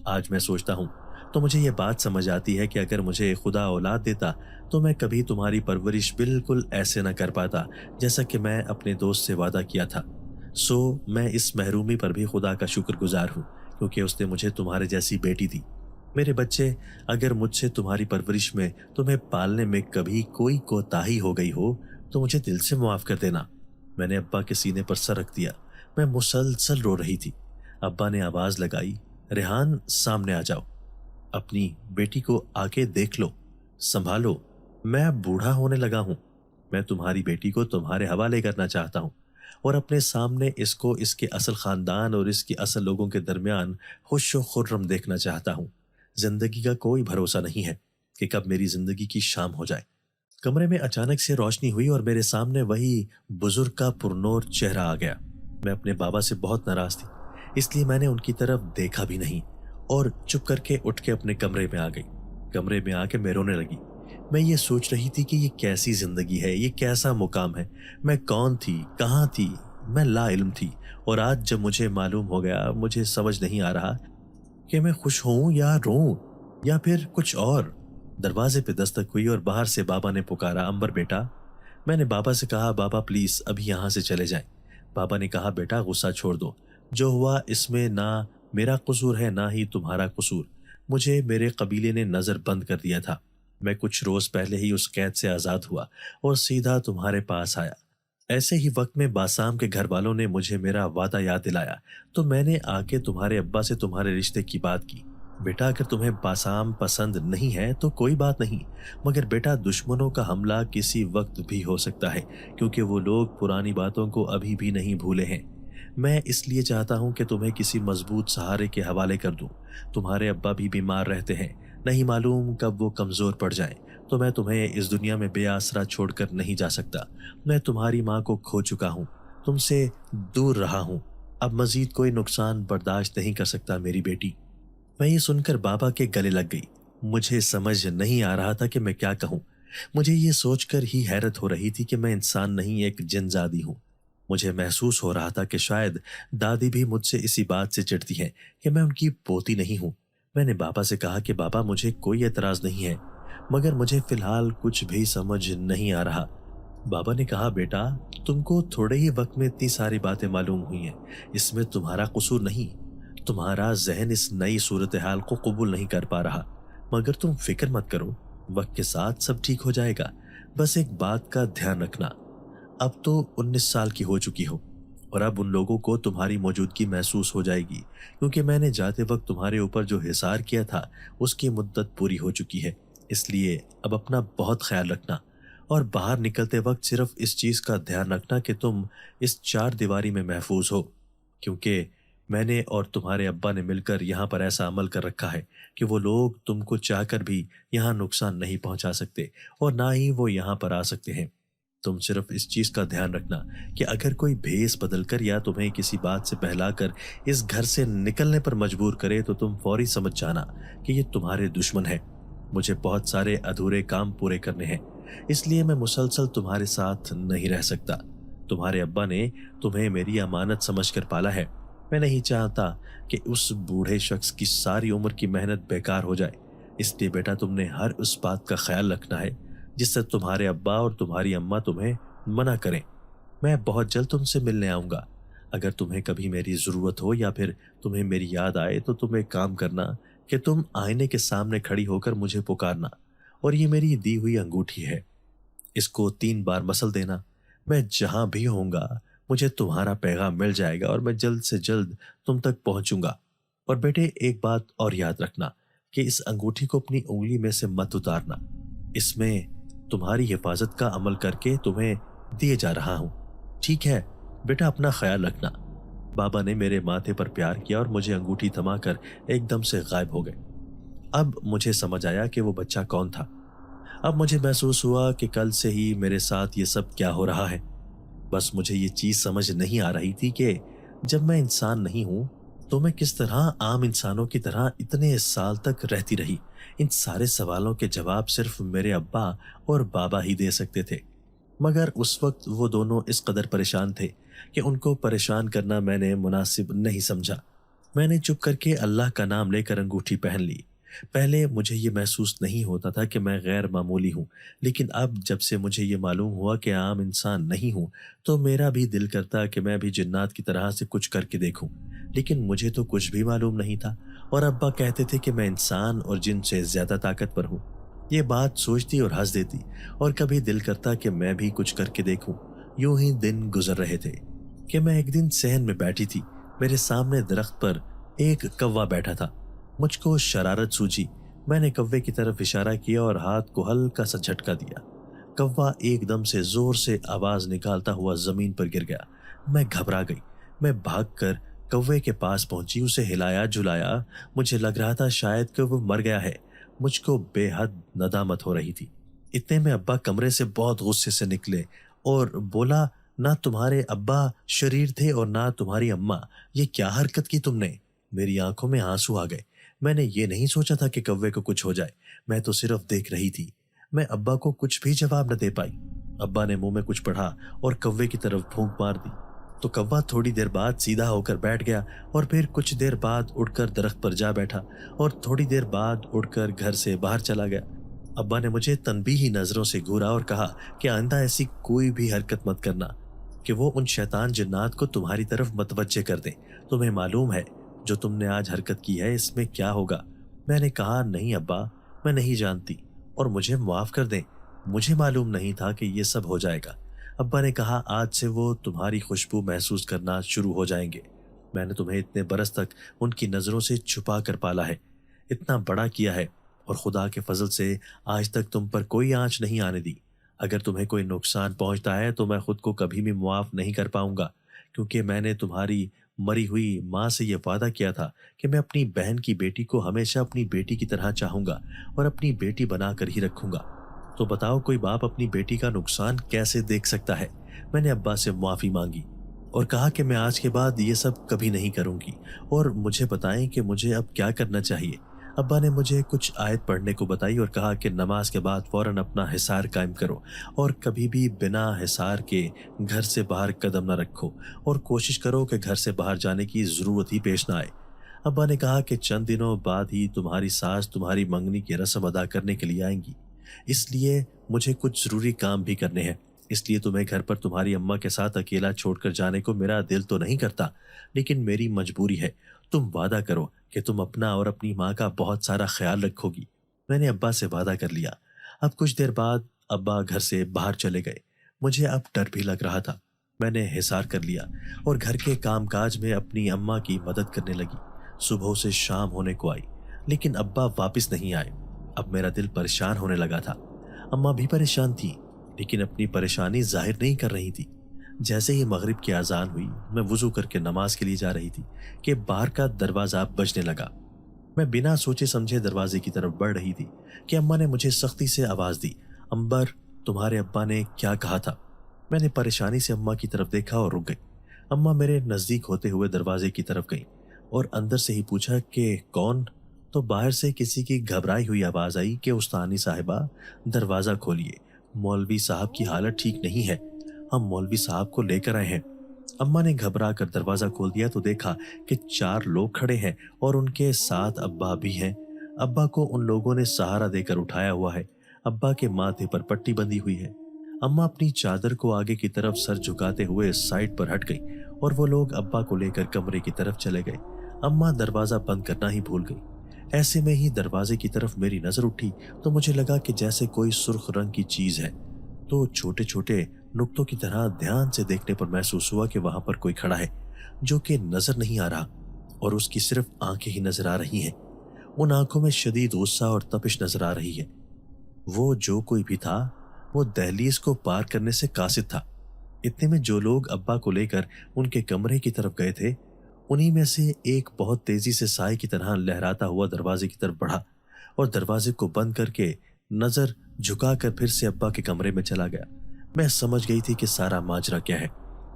B: آج میں سوچتا ہوں تو مجھے یہ بات سمجھ آتی ہے کہ اگر مجھے خدا اولاد دیتا تو میں کبھی تمہاری پرورش بالکل ایسے نہ کر پاتا جیسا کہ میں اپنے دوست سے وعدہ کیا تھا۔ سو میں اس محرومی پر بھی خدا کا شکر گزار ہوں، کیونکہ اس نے مجھے تمہارے جیسی بیٹی دی۔ میرے بچے، اگر مجھ سے تمہاری پرورش میں تمہیں پالنے میں کبھی کوئی کوتاہی ہو گئی ہو تو مجھے دل سے معاف کر دینا۔ میں نے ابا کے سینے پر سر رکھ دیا، میں مسلسل رو رہی تھی۔ ابا نے آواز لگائی، ریحان سامنے آ جاؤ، اپنی بیٹی کو آ کے دیکھ لو، سنبھالو، میں اب بوڑھا ہونے لگا ہوں، میں تمہاری بیٹی کو تمہارے حوالے کرنا چاہتا ہوں اور اپنے سامنے اس کو اس کے اصل خاندان اور اس کی اصل لوگوں کے درمیان خوش و خرم دیکھنا چاہتا ہوں۔ زندگی کا کوئی بھروسہ نہیں ہے کہ کب میری زندگی کی شام ہو جائے۔ کمرے میں اچانک سے روشنی ہوئی اور میرے سامنے وہی بزرگ کا پرنور چہرہ آ گیا۔ میں اپنے بابا سے بہت ناراض تھی، اس لیے میں نے ان کی طرف دیکھا بھی نہیں اور چپ کر کے اٹھ کے اپنے کمرے میں آ گئی۔ کمرے میں آ کے میں رونے لگی۔ میں یہ سوچ رہی تھی کہ یہ کیسی زندگی ہے، یہ کیسا مقام ہے، میں کون تھی، کہاں تھی، میں لا علم تھی، اور آج جب مجھے معلوم ہو گیا مجھے سمجھ نہیں آ رہا کہ میں خوش ہوں یا روں یا پھر کچھ اور۔ دروازے پہ دستک ہوئی اور باہر سے بابا نے پکارا، امبر بیٹا۔ میں نے بابا سے کہا، بابا پلیز ابھی یہاں سے چلے جائیں۔ بابا نے کہا، بیٹا غصہ چھوڑ دو، جو ہوا اس میں نہ میرا قصور ہے نہ ہی تمہارا قصور، مجھے میرے قبیلے نے نظر بند کر دیا تھا، میں کچھ روز پہلے ہی اس قید سے آزاد ہوا اور سیدھا تمہارے پاس آیا۔ ایسے ہی وقت میں باسام کے گھر والوں نے مجھے میرا وعدہ یاد دلایا تو میں نے آ کے تمہارے ابا سے تمہارے رشتے کی بات کی۔ بیٹا اگر تمہیں باسام پسند نہیں ہے تو کوئی بات نہیں، مگر بیٹا دشمنوں کا حملہ کسی وقت بھی ہو سکتا ہے، کیونکہ وہ لوگ پرانی باتوں کو ابھی بھی نہیں بھولے ہیں۔ میں اس لیے چاہتا ہوں کہ تمہیں کسی مضبوط سہارے کے حوالے کر دوں۔ تمہارے ابا بھی بیمار رہتے ہیں، نہیں معلوم کب وہ کمزور پڑ جائیں، تو میں تمہیں اس دنیا میں بے آسرا چھوڑ کر نہیں جا سکتا۔ میں تمہاری ماں کو کھو چکا ہوں، تم سے دور رہا ہوں، اب مزید کوئی نقصان برداشت نہیں کر سکتا میری بیٹی۔ میں یہ سن کر بابا کے گلے لگ گئی۔ مجھے سمجھ نہیں آ رہا تھا کہ میں کیا کہوں۔ मुझे ये सोचकर ही हैरत हो रही थी कि मैं इंसान नहीं एक जिनजादी हूँ। मुझे महसूस हो रहा था कि शायद दादी भी मुझसे इसी बात से चिढ़ती हैं कि मैं उनकी पोती नहीं हूँ। मैंने बाबा से कहा कि बाबा मुझे कोई एतराज नहीं है, मगर मुझे फिलहाल कुछ भी समझ नहीं आ रहा। बाबा ने कहा, बेटा तुमको थोड़े ही वक्त में इतनी सारी बातें मालूम हुई हैं, इसमें तुम्हारा कसूर नहीं। तुम्हारा जहन इस नई सूरत हाल को कबूल नहीं कर पा रहा, मगर तुम फिक्र मत करो, वक्त के साथ सब ठीक हो जाएगा। बस एक बात का ध्यान रखना, अब तो 19 साल की हो चुकी हो और अब उन लोगों को तुम्हारी मौजूदगी महसूस हो जाएगी, क्योंकि मैंने जाते वक्त तुम्हारे ऊपर जो हिसार किया था उसकी मुद्दत पूरी हो चुकी है। इसलिए अब अपना बहुत ख्याल रखना और बाहर निकलते वक्त सिर्फ इस चीज़ का ध्यान रखना कि तुम इस चार दीवारी में महफूज हो, क्योंकि मैंने और तुम्हारे अब्बा ने मिलकर यहाँ पर ऐसा अमल कर रखा है कि वो लोग तुमको चाहकर भी यहाँ नुकसान नहीं पहुँचा सकते और ना ही वो यहाँ पर आ सकते हैं। तुम सिर्फ इस चीज का ध्यान रखना कि अगर कोई भेस बदलकर या तुम्हें किसी बात से बहलाकर इस घर से निकलने पर मजबूर करे तो तुम फौरी समझ जाना कि ये तुम्हारे दुश्मन है। मुझे बहुत सारे अधूरे काम पूरे करने हैं, इसलिए मैं मुसलसल तुम्हारे साथ नहीं रह सकता। तुम्हारे अब्बा ने तुम्हें मेरी अमानत समझकर पाला है। मैं नहीं चाहता कि उस बूढ़े शख्स की सारी उम्र की मेहनत बेकार हो जाए। इसलिए बेटा तुमने हर उस बात का ख्याल रखना है जिससे तुम्हारे अब्बा और तुम्हारी अम्मा तुम्हें मना करें। मैं बहुत जल्द तुमसे मिलने आऊंगा। अगर तुम्हें कभी मेरी ज़रूरत हो या फिर तुम्हें मेरी याद आए तो तुम एक काम करना कि तुम आईने के सामने खड़ी होकर मुझे पुकारना, और ये मेरी दी हुई अंगूठी है, इसको 3 बार मसल देना। मैं जहां भी होऊंगा मुझे तुम्हारा पैगाम मिल जाएगा और मैं जल्द से जल्द तुम तक पहुंचूंगा। और बेटे एक बात और याद रखना कि इस अंगूठी को अपनी उंगली में से मत उतारना, इसमें तुम्हारी हिफाजत का अमल करके तुम्हें दिए जा रहा हूं। ठीक है बेटा, अपना ख्याल रखना। बाबा ने मेरे माथे पर प्यार किया और मुझे अंगूठी थमाकर एकदम से गायब हो गए। अब मुझे समझ आया कि वो बच्चा कौन था। अब मुझे महसूस हुआ कि कल से ही मेरे साथ ये सब क्या हो रहा है। बस मुझे ये चीज समझ नहीं आ रही थी कि जब मैं इंसान नहीं हूं तो मैं किस तरह आम इंसानों की तरह इतने साल तक रहती रही। इन सारे सवालों के जवाब सिर्फ मेरे अब्बा और बाबा ही दे सकते थे, मगर उस वक्त वो दोनों इस कदर परेशान थे कि उनको परेशान करना मैंने मुनासिब नहीं समझा। मैंने चुप करके अल्लाह का नाम लेकर अंगूठी पहन ली। पहले मुझे ये महसूस नहीं होता था कि मैं गैर मामूली हूँ, लेकिन अब जब से मुझे ये मालूम हुआ कि आम इंसान नहीं हूँ तो मेरा भी दिल करता कि मैं भी जिन्नात की तरह से कुछ करके देखूं। लेकिन मुझे तो कुछ भी मालूम नहीं था और अब्बा कहते थे कि मैं इंसान और जिन से ज्यादा ताकतवर हूँ। ये बात सोचती और हंस देती और कभी दिल करता कि मैं भी कुछ करके देखूं। यूं ही दिन गुजर रहे थे कि मैं एक दिन सहन में बैठी थी। मेरे सामने दरख्त पर एक कौवा बैठा था। मुझको शरारत सूझी। मैंने कौवे की तरफ इशारा किया और हाथ को हल्का सा झटका दिया। कौवा एकदम से जोर से आवाज निकालता हुआ जमीन पर गिर गया। मैं घबरा गई। मैं भागकर कौवे के पास पहुंची, उसे हिलाया झुलाया। मुझे लग रहा था शायद कि वो मर गया है। मुझको बेहद नदामत हो रही थी। इतने में अब्बा कमरे से बहुत गुस्से से निकले और बोला, ना तुम्हारे अब्बा शरीर थे और ना तुम्हारी अम्मा, ये क्या हरकत की तुमने। मेरी आंखों में आंसू आ गए। मैंने ये नहीं सोचा था कि कौवे को कुछ हो जाए, मैं तो सिर्फ देख रही थी। मैं अब्बा को कुछ भी जवाब न दे पाई। अब्बा ने मुंह में कुछ पढ़ा और कौवे की तरफ फूंक मार दी तो कौवा थोड़ी देर बाद सीधा होकर बैठ गया और फिर कुछ देर बाद उड़कर दरख्त पर जा बैठा और थोड़ी देर बाद उड़कर घर से बाहर चला गया। अब्बा ने मुझे तनबीही नजरों से घूरा और कहा कि आइंदा ऐसी कोई भी हरकत मत करना कि वो उन शैतान जिन्नात को तुम्हारी तरफ मतवज्जे कर दें। तुम्हें मालूम है जो तुमने आज हरकत की है इसमें क्या होगा। मैंने कहा, नहीं अब्बा, मैं नहीं जानती और मुझे माफ कर दें, मुझे मालूम नहीं था कि ये सब हो जाएगा। अब्बा ने कहा, आज से वो तुम्हारी खुशबू महसूस करना शुरू हो जाएंगे। मैंने तुम्हें इतने बरस तक उनकी नजरों से छुपा कर पाला है, इतना बड़ा किया है और खुदा के फजल से आज तक तुम पर कोई आंच नहीं आने दी। अगर तुम्हें कोई नुकसान पहुंचता है तो मैं खुद को कभी भी मुआफ नहीं कर पाऊंगा, क्योंकि मैंने तुम्हारी मरी हुई माँ से यह वादा किया था कि मैं अपनी बहन की बेटी को हमेशा अपनी बेटी की तरह चाहूंगा और अपनी बेटी बनाकर ही रखूंगा। तो बताओ, कोई बाप अपनी बेटी का नुकसान कैसे देख सकता है। मैंने अब्बा से माफी मांगी और कहा कि मैं आज के बाद ये सब कभी नहीं करूंगी और मुझे बताएं कि मुझे अब क्या करना चाहिए। अब्बा ने मुझे कुछ आयत पढ़ने को बताई और कहा कि नमाज के बाद फौरन अपना हिसार कायम करो और कभी भी बिना हिसार के घर से बाहर कदम न रखो और कोशिश करो कि घर से बाहर जाने की ज़रूरत ही पेश ना आए। अब्बा ने कहा कि चंद दिनों बाद ही तुम्हारी सास तुम्हारी मंगनी की रस्म अदा करने के लिए आएंगी, इसलिए मुझे कुछ ज़रूरी काम भी करने हैं। इसलिए तुम्हें घर पर तुम्हारी अम्मा के साथ अकेला छोड़कर जाने को मेरा दिल तो नहीं करता, लेकिन मेरी मजबूरी है। तुम वादा करो कि तुम अपना और अपनी माँ का बहुत सारा ख्याल रखोगी। मैंने अब्बा से वादा कर लिया। अब कुछ देर बाद अब्बा घर से बाहर चले गए। मुझे अब डर भी लग रहा था। मैंने हिसार कर लिया और घर के कामकाज में अपनी अम्मा की मदद करने लगी। सुबह से शाम होने को आई, लेकिन अब्बा वापस नहीं आए। अब मेरा दिल परेशान होने लगा था। अम्मा भी परेशान थी, लेकिन अपनी परेशानी जाहिर नहीं कर रही थी। जैसे ही मगरिब की अजान हुई, मैं वुजू करके नमाज के लिए जा रही थी कि बाहर का दरवाज़ा बजने लगा। मैं बिना सोचे समझे दरवाजे की तरफ बढ़ रही थी कि अम्मा ने मुझे सख्ती से आवाज़ दी, अंबर, तुम्हारे अब्बा ने क्या कहा था? मैंने परेशानी से अम्मा की तरफ देखा और रुक गई। अम्मा मेरे नज़दीक होते हुए दरवाजे की तरफ गई और अंदर से ही पूछा कि कौन? तो बाहर से किसी की घबराई हुई आवाज़ आई कि उस्तानी साहिबा, दरवाज़ा खोलिए, मौलवी साहब की हालत ठीक नहीं है, हम मौलवी साहब को लेकर आए हैं। अम्मा ने घबरा कर दरवाज़ा खोल दिया तो देखा कि 4 लोग खड़े हैं और उनके साथ अब्बा भी हैं। अब्बा को उन लोगों ने सहारा देकर उठाया हुआ है। अब्बा के माथे पर पट्टी बंधी हुई है। अम्मा अपनी चादर को आगे की तरफ सर झुकाते हुए साइड पर हट गई और वो लोग अब्बा को लेकर कमरे की तरफ चले गए। अम्मा दरवाज़ा बंद करना ही भूल गई। ऐसे में ही दरवाजे की तरफ मेरी नज़र उठी तो मुझे लगा कि जैसे कोई सुर्ख रंग की चीज़ है। तो छोटे छोटे नुक्तों की तरह ध्यान से देखने पर महसूस हुआ कि वहां पर कोई खड़ा है जो कि नजर नहीं आ रहा और उसकी सिर्फ आंखें ही नजर आ रही हैं। उन आंखों में शदीद गुस्सा और तपिश नजर आ रही है। वो जो कोई भी था, वो दहलीज को पार करने से कासिद था। इतने में जो लोग अब्बा को लेकर उनके कमरे की तरफ गए थे, उन्हीं में से एक बहुत तेजी से साए की तरह लहराता हुआ दरवाजे की तरफ बढ़ा और दरवाजे को बंद करके नजर झुकाकर फिर से अब्बा के कमरे में चला गया। मैं समझ गई थी कि सारा माजरा क्या है।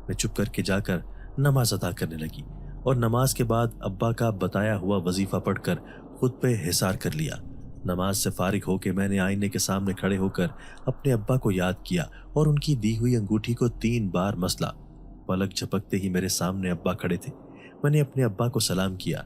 B: मैं चुप करके जाकर नमाज अदा करने लगी और नमाज के बाद अब्बा का बताया हुआ वजीफा पढ़कर खुद पे हिसार कर लिया। नमाज से फारिग होकर मैंने आईने के सामने खड़े होकर अपने अब्बा को याद किया और उनकी दी हुई अंगूठी को 3 बार मसला। पलक झपकते ही मेरे सामने अब्बा खड़े थे। मैंने अपने अब्बा को सलाम किया।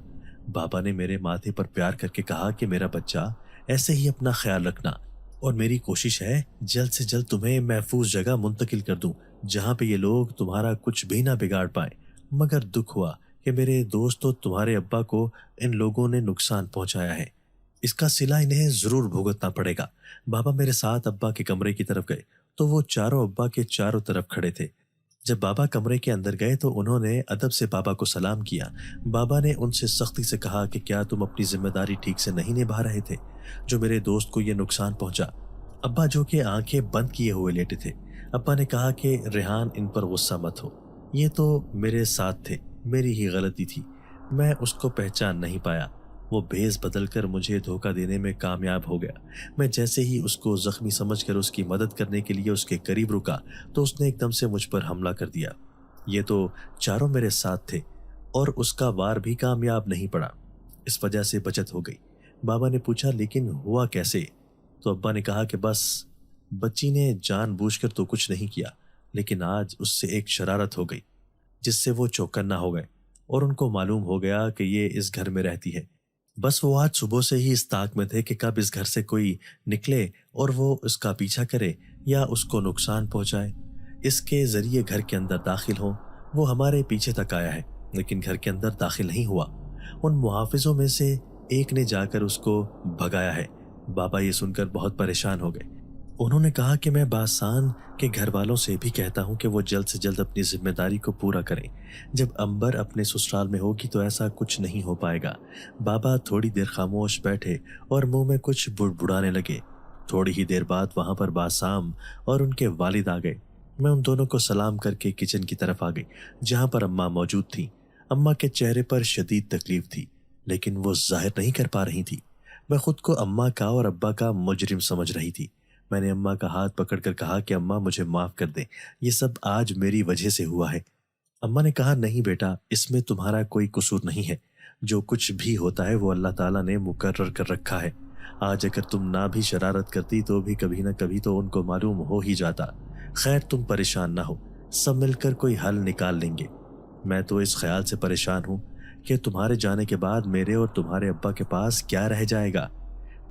B: बाबा ने मेरे माथे पर प्यार करके कहा कि मेरा बच्चा, ऐसे ही अपना ख्याल रखना और मेरी कोशिश है जल्द से जल्द तुम्हें महफूज जगह मुंतकिल कर दूं, जहां पे ये लोग तुम्हारा कुछ भी ना बिगाड़ पाए। मगर दुख हुआ कि मेरे दोस्तों, तुम्हारे अब्बा को इन लोगों ने नुकसान पहुंचाया है। इसका सिला इन्हें जरूर भुगतना पड़ेगा। बाबा मेरे साथ अब्बा के कमरे की तरफ गए तो वो चारों अब्बा के चारों तरफ खड़े थे। जब बाबा कमरे के अंदर गए तो उन्होंने अदब से बाबा को सलाम किया। बाबा ने उनसे सख्ती से कहा कि क्या तुम अपनी जिम्मेदारी ठीक से नहीं निभा रहे थे जो मेरे दोस्त को यह नुकसान पहुंचा? अब्बा जो कि आंखें बंद किए हुए लेटे थे, अब्बा ने कहा कि रेहान, इन पर गुस्सा मत हो, ये तो मेरे साथ थे, मेरी ही गलती थी, मैं उसको पहचान नहीं पाया। वो भेस बदलकर मुझे धोखा देने में कामयाब हो गया। मैं जैसे ही उसको जख्मी समझकर उसकी मदद करने के लिए उसके करीब रुका तो उसने एकदम से मुझ पर हमला कर दिया। ये तो चारों मेरे साथ थे और उसका वार भी कामयाब नहीं पड़ा। इस वजह से बचत हो गई। बाबा ने पूछा, लेकिन हुआ कैसे? तो अब्बा ने कहा कि बस, बच्ची ने जानबूझकर तो कुछ नहीं किया, लेकिन आज उससे एक शरारत हो गई जिससे वो चौकन्ना हो गए और उनको मालूम हो गया कि ये इस घर में रहती है। बस वो आज सुबह से ही इस ताक में थे कि कब इस घर से कोई निकले और वो उसका पीछा करे या उसको नुकसान पहुंचाए, इसके जरिए घर के अंदर दाखिल हो। वो हमारे पीछे तक आया है लेकिन घर के अंदर दाखिल नहीं हुआ। उन मुहाफिजों में से एक ने जाकर उसको भगाया है। बाबा ये सुनकर बहुत परेशान हो गए। उन्होंने कहा कि मैं बासान के घर वालों से भी कहता हूं कि वो जल्द से जल्द अपनी जिम्मेदारी को पूरा करें। जब अंबर अपने ससुराल में होगी तो ऐसा कुछ नहीं हो पाएगा। बाबा थोड़ी देर खामोश बैठे और मुंह में कुछ बुड़बुड़ाने लगे। थोड़ी ही देर बाद वहां पर बासाम और उनके वालिद आ गए। मैं उन दोनों को सलाम करके किचन की तरफ आ गई जहां पर अम्मा मौजूद थी। अम्मा के चेहरे पर शदीद तकलीफ थी लेकिन वो जाहिर नहीं कर पा रही थी। मैं खुद को अम्मा का और अब्बा का मुजरिम समझ रही थी। मैंने अम्मा का हाथ पकड़कर कहा कि अम्मा, मुझे माफ कर दें, ये सब आज मेरी वजह से हुआ है। अम्मा ने कहा, नहीं बेटा, इसमें तुम्हारा कोई कसूर नहीं है। जो कुछ भी होता है वो अल्लाह ताला ने मुकर्रर कर रखा है। आज अगर तुम ना भी शरारत करती तो भी कभी ना कभी तो उनको मालूम हो ही जाता। खैर तुम परेशान ना हो, सब मिलकर कोई हल निकाल लेंगे। मैं तो इस ख्याल से परेशान हूँ कि तुम्हारे जाने के बाद मेरे और तुम्हारे अब्बा के पास क्या रह जाएगा।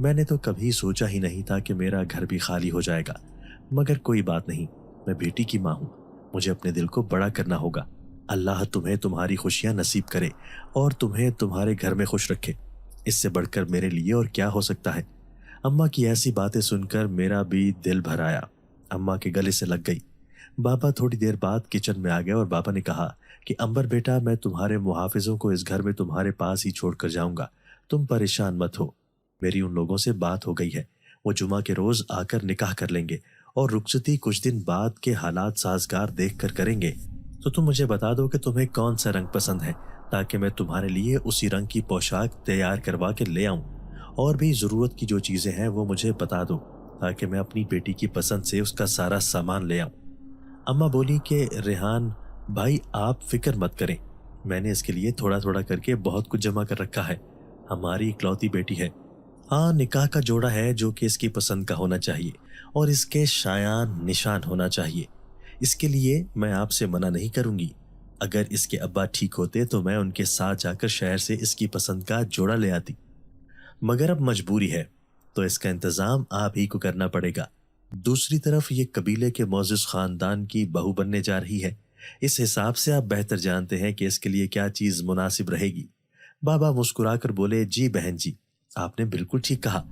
B: मैंने तो कभी सोचा ही नहीं था कि मेरा घर भी खाली हो जाएगा, मगर कोई बात नहीं, मैं बेटी की माँ हूँ, मुझे अपने दिल को बड़ा करना होगा। अल्लाह तुम्हें तुम्हारी खुशियाँ नसीब करे और तुम्हें तुम्हारे घर में खुश रखे, इससे बढ़कर मेरे लिए और क्या हो सकता है। अम्मा की ऐसी बातें सुनकर मेरा भी दिल भर आया, अम्मा के गले से लग गई। बाबा थोड़ी देर बाद किचन में आ गए और बाबा ने कहा कि अंबर बेटा, मैं तुम्हारे मुहाफिजों को इस घर में तुम्हारे पास ही छोड़कर जाऊंगा, तुम परेशान मत हो। मेरी उन लोगों से बात हो गई है, वो जुमा के रोज आकर निकाह कर लेंगे और रुखसती कुछ दिन बाद के हालात साजगार देख कर करेंगे। तो तुम मुझे बता दो कि तुम्हें कौन सा रंग पसंद है, ताकि मैं तुम्हारे लिए उसी रंग की पोशाक तैयार करवा के ले आऊं। और भी जरूरत की जो चीजें हैं वो मुझे बता दो, ताकि मैं अपनी बेटी की पसंद से उसका सारा सामान ले आऊं। अम्मा बोली कि रेहान भाई, आप फिक्र मत करें, मैंने इसके लिए थोड़ा थोड़ा करके बहुत कुछ जमा कर रखा है। हमारी इकलौती बेटी है। हाँ, निकाह का जोड़ा है जो कि इसकी पसंद का होना चाहिए और इसके शायान निशान होना चाहिए। इसके लिए मैं आपसे मना नहीं करूंगी। अगर इसके अब्बा ठीक होते तो मैं उनके साथ जाकर शहर से इसकी पसंद का जोड़ा ले आती, मगर अब मजबूरी है, तो इसका इंतजाम आप ही को करना पड़ेगा। दूसरी तरफ ये कबीले के मोअज़्ज़ज़ खानदान की बहू बनने जा रही है, इस हिसाब से आप बेहतर जानते हैं कि इसके लिए क्या चीज मुनासिब रहेगी। बाबा मुस्कुराकर बोले, जी बहन जी, आपने बिल्कुल ठीक कहा।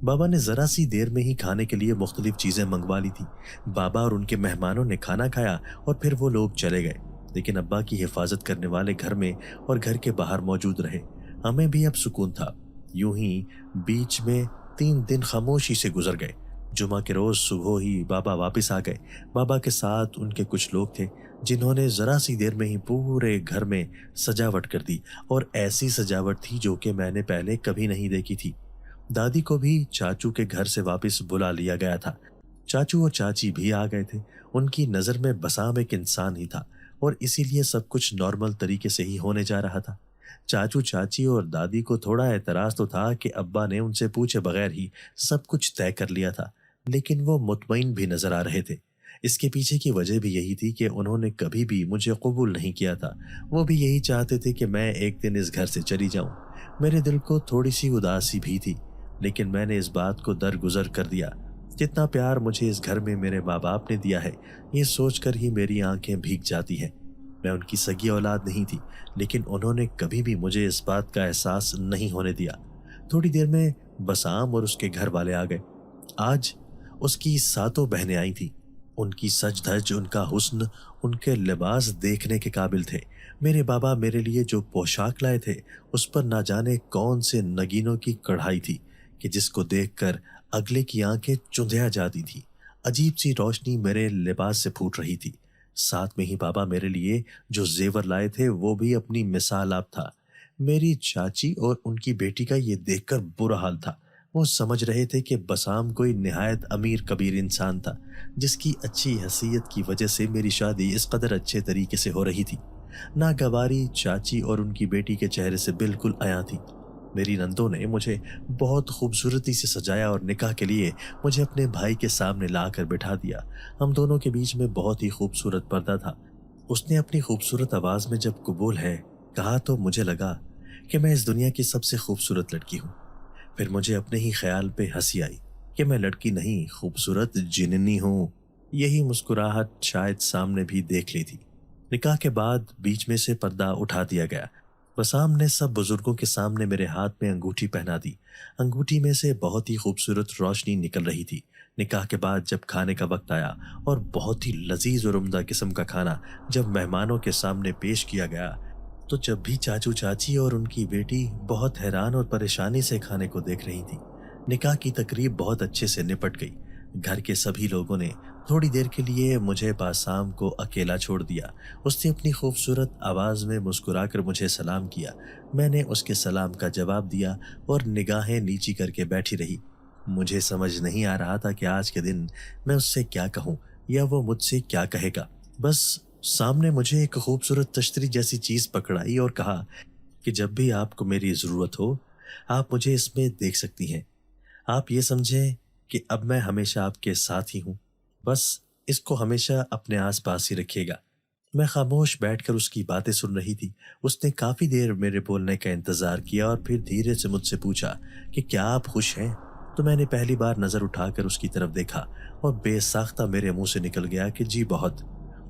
B: बाबा ने जरा सी देर में ही खाने के लिए मुख्तलिफ चीजें मंगवा ली थी। बाबा और उनके मेहमानों ने खाना खाया और फिर वो लोग चले गए, लेकिन अब्बा की हिफाजत करने वाले घर में और घर के बाहर मौजूद रहे। हमें भी अब सुकून था। यूं ही बीच में 3 दिन खामोशी से गुजर गए। जुमा के रोज सुबह ही बाबा वापस आ गए। बाबा के साथ उनके कुछ लोग थे जिन्होंने जरा सी देर में ही पूरे घर में सजावट कर दी, और ऐसी सजावट थी जो कि मैंने पहले कभी नहीं देखी थी। दादी को भी चाचू के घर से वापस बुला लिया गया था। चाचू और चाची भी आ गए थे। उनकी नज़र में बसाम एक इंसान ही था और इसीलिए सब कुछ नॉर्मल तरीके से ही होने जा रहा था। चाचू चाची और दादी को थोड़ा एतराज तो था कि अब्बा ने उनसे पूछे बगैर ही सब कुछ तय कर लिया था, लेकिन वो मुतमईन भी नजर आ रहे थे। इसके पीछे की वजह भी यही थी कि उन्होंने कभी भी मुझे कबूल नहीं किया था। वो भी यही चाहते थे कि मैं एक दिन इस घर से चली जाऊं। मेरे दिल को थोड़ी सी उदासी भी थी, लेकिन मैंने इस बात को दरगुजर कर दिया। जितना प्यार मुझे इस घर में मेरे माँ बाप ने दिया है, ये सोचकर ही मेरी आंखें भीग जाती हैं। मैं उनकी सगी औलाद नहीं थी, लेकिन उन्होंने कभी भी मुझे इस बात का एहसास नहीं होने दिया। थोड़ी देर में बसाम और उसके घर वाले आ गए। आज उसकी 7 बहनें आई थी। उनकी सज धज, उनका हुस्न, उनके लिबास देखने के काबिल थे। मेरे बाबा मेरे लिए जो पोशाक लाए थे उस पर ना जाने कौन से नगीनों की कढ़ाई थी कि जिसको देखकर अगले की आंखें चुंधिया जाती थी। अजीब सी रोशनी मेरे लिबास से फूट रही थी। साथ में ही बाबा मेरे लिए जो जेवर लाए थे वो भी अपनी मिसाल आप था। मेरी चाची और उनकी बेटी का ये देखकर बुरा हाल था। वो समझ रहे थे कि बसाम कोई निहायत अमीर कबीर इंसान था, जिसकी अच्छी हैसियत की वजह से मेरी शादी इस कदर अच्छे तरीके से हो रही थी। नागवारी चाची और उनकी बेटी के चेहरे से बिल्कुल आया थी। मेरी नंदों ने मुझे बहुत खूबसूरती से सजाया और निकाह के लिए मुझे अपने भाई के सामने लाकर बिठा दिया। हम दोनों के बीच में बहुत ही खूबसूरत पर्दा था। उसने अपनी खूबसूरत आवाज में जब कबूल है कहा तो मुझे लगा कि मैं इस दुनिया की सबसे खूबसूरत लड़की हूँ। फिर मुझे अपने ही ख्याल पे हंसी आई कि मैं लड़की नहीं, खूबसूरत जिन्नी हूँ। यही मुस्कुराहट शायद सामने भी देख ली थी। निकाह के बाद बीच में से पर्दा उठा दिया गया। वसाम ने सब बुजुर्गों के सामने मेरे हाथ में अंगूठी पहना दी। अंगूठी में से बहुत ही खूबसूरत रोशनी निकल रही थी। निकाह के बाद जब खाने का वक्त आया और बहुत ही लजीज और उम्दा किस्म का खाना जब मेहमानों के सामने पेश किया गया, तो जब भी चाचू चाची और उनकी बेटी बहुत हैरान और परेशानी से खाने को देख रही थी। निकाह की तकरीब बहुत अच्छे से निपट गई। घर के सभी लोगों ने थोड़ी देर के लिए मुझे बासाम को अकेला छोड़ दिया। उसने अपनी खूबसूरत आवाज में मुस्कुराकर मुझे सलाम किया। मैंने उसके सलाम का जवाब दिया और निगाहें नीची करके बैठी रही। मुझे समझ नहीं आ रहा था कि आज के दिन मैं उससे क्या कहूँ या वो मुझसे क्या कहेगा। बस सामने मुझे एक खूबसूरत तश्तरी जैसी चीज पकड़ाई और कहा कि जब भी आपको मेरी ज़रूरत हो, आप मुझे इसमें देख सकती हैं। आप ये समझें कि अब मैं हमेशा आपके साथ ही हूँ। बस इसको हमेशा अपने आस-पास ही रखिएगा। मैं खामोश बैठकर उसकी बातें सुन रही थी। उसने काफ़ी देर मेरे बोलने का इंतज़ार किया और फिर धीरे से मुझसे पूछा कि क्या आप खुश हैं? तो मैंने पहली बार नज़र उठाकर उसकी तरफ देखा और बेसाख्ता मेरे मुँह से निकल गया कि जी बहुत।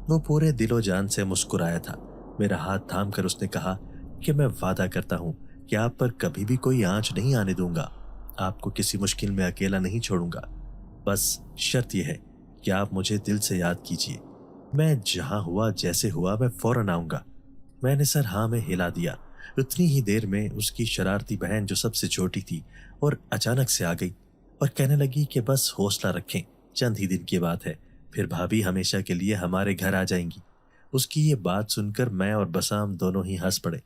B: वो पूरे दिलो जान से मुस्कुराया था। मेरा हाथ थाम कर उसने कहा कि मैं वादा करता हूँ कि आप पर कभी भी कोई आँच नहीं आने दूंगा। आपको किसी मुश्किल में अकेला नहीं छोड़ूंगा। बस शर्त यह है कि आप मुझे दिल से याद कीजिए। मैं जहां हुआ जैसे हुआ मैं फौरन आऊंगा। मैंने सर हाँ में हिला दिया। उतनी ही देर में उसकी शरारती बहन जो सबसे छोटी थी और अचानक से आ गई और कहने लगी कि बस हौसला रखें, चंद ही दिन की बात है, फिर भाभी हमेशा के लिए हमारे घर आ जाएंगी। उसकी ये बात सुनकर मैं और बसाम दोनों ही हंस पड़े।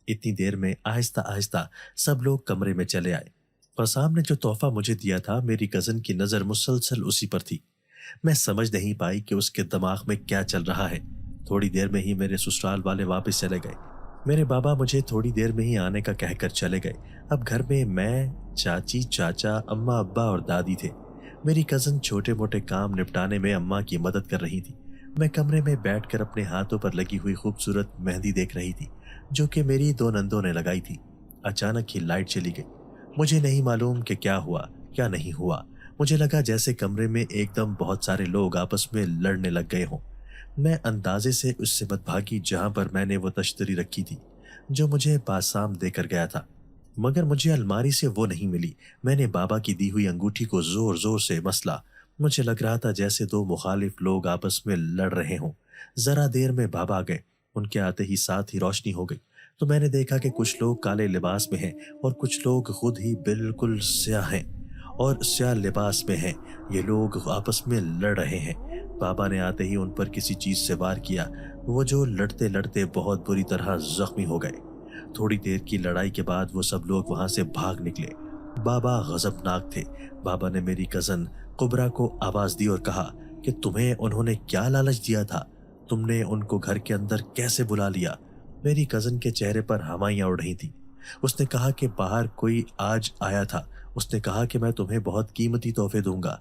B: इतनी देर में आहिस्ता आहिस्ता सब लोग कमरे में चले आए। बसाम ने जो तोहफा मुझे दिया था, मेरी कजन की नजर मुसलसल उसी पर थी। मैं समझ नहीं पाई कि उसके दिमाग में क्या चल रहा है। थोड़ी देर में ही मेरे ससुराल वाले वापस चले गए। मेरे बाबा मुझे थोड़ी देर में ही आने का कहकर चले गए। अब घर में मैं, चाची, चाचा, अम्मा, अब्बा और दादी थे। मेरी कजन छोटे मोटे काम निपटाने में अम्मा की मदद कर रही थी। मैं कमरे में बैठकर अपने हाथों पर लगी हुई खूबसूरत मेहंदी देख रही थी, जो कि मेरी दो नंदों ने लगाई थी। अचानक ही लाइट चली गई। मुझे नहीं मालूम कि क्या हुआ, क्या नहीं हुआ। मुझे लगा जैसे कमरे में एकदम बहुत सारे लोग आपस में लड़ने लग गए हों। मैं अंदाजे से उससे मत भागी जहां पर मैंने वो तश्तरी रखी थी जो मुझे बासाम देकर गया था, मगर मुझे अलमारी से वो नहीं मिली। मैंने बाबा की दी हुई अंगूठी को जोर जोर से मसला। मुझे लग रहा था जैसे दो मुखालिफ लोग आपस में लड़ रहे हों। जरा देर में बाबा आ गए। उनके आते ही साथ ही रोशनी हो गई तो मैंने देखा कि कुछ लोग काले लिबास में हैं और कुछ लोग खुद ही बिल्कुल स्याह हैं और स्याह लिबास में हैं। ये लोग आपस में लड़ रहे हैं। बाबा ने आते ही उन पर किसी चीज से वार किया। वो जो लड़ते लड़ते बहुत बुरी तरह जख्मी हो गए। थोड़ी देर की लड़ाई के बाद वो सब लोग वहां से भाग निकले। बाबा गजबनाक थे। बाबा ने मेरी कजन कुबरा को आवाज दी और कहा कि तुम्हें उन्होंने क्या लालच दिया था? तुमने उनको घर के अंदर कैसे बुला लिया? मेरी कजन के चेहरे पर हवाइयां उड़ रही थी। उसने कहा कि बाहर कोई आज आया था। उसने कहा कि मैं तुम्हें बहुत कीमती तोहफे दूंगा,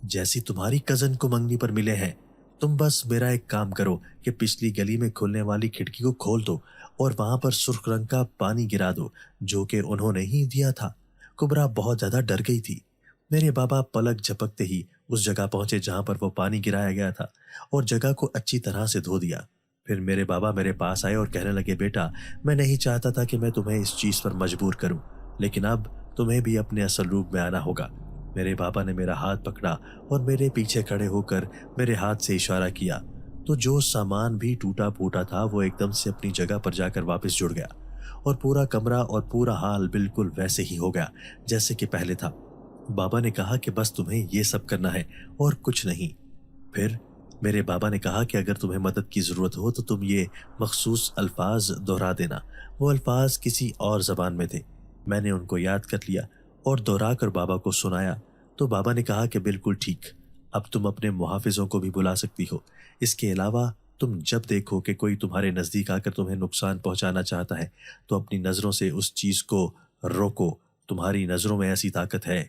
B: जैसी तुम्हारी कजन को मंगनी पर मिले हैं। तुम बस मेरा एक काम करो कि पिछली गली में खुलने वाली खिड़की को खोल दो और वहां पर सुर्ख रंग का पानी गिरा दो, जो कि उन्होंने ही दिया था। कुबरा बहुत ज्यादा डर गई थी। मेरे बाबा पलक झपकते ही उस जगह पहुंचे जहां पर वो पानी गिराया गया था और जगह को अच्छी तरह से धो दिया। फिर मेरे बाबा मेरे पास आए और कहने लगे, बेटा, मैं नहीं चाहता था कि मैं तुम्हें इस चीज पर मजबूर करूं, लेकिन अब तुम्हें भी अपने असल रूप में आना होगा। मेरे पापा ने मेरा हाथ पकड़ा और मेरे पीछे खड़े होकर मेरे हाथ से इशारा किया तो जो सामान भी टूटा फूटा था वो एकदम से अपनी जगह पर जाकर वापस जुड़ गया और पूरा कमरा और पूरा हाल बिल्कुल वैसे ही हो गया जैसे कि पहले था। बाबा ने कहा कि बस तुम्हें ये सब करना है और कुछ नहीं। फिर मेरे बाबा ने कहा कि अगर तुम्हें मदद की जरूरत हो तो तुम ये मखसूस अल्फाज दोहरा देना। वो अल्फाज किसी और जबान में थे। मैंने उनको याद कर लिया और दोहरा कर बाबा को सुनाया तो बाबा ने कहा कि बिल्कुल ठीक, अब तुम अपने मुहाफिजों को भी बुला सकती हो। इसके अलावा तुम जब देखो कि कोई तुम्हारे नजदीक आकर तुम्हें नुकसान पहुंचाना चाहता है तो अपनी नजरों से उस चीज को रोको। तुम्हारी नजरों में ऐसी ताकत है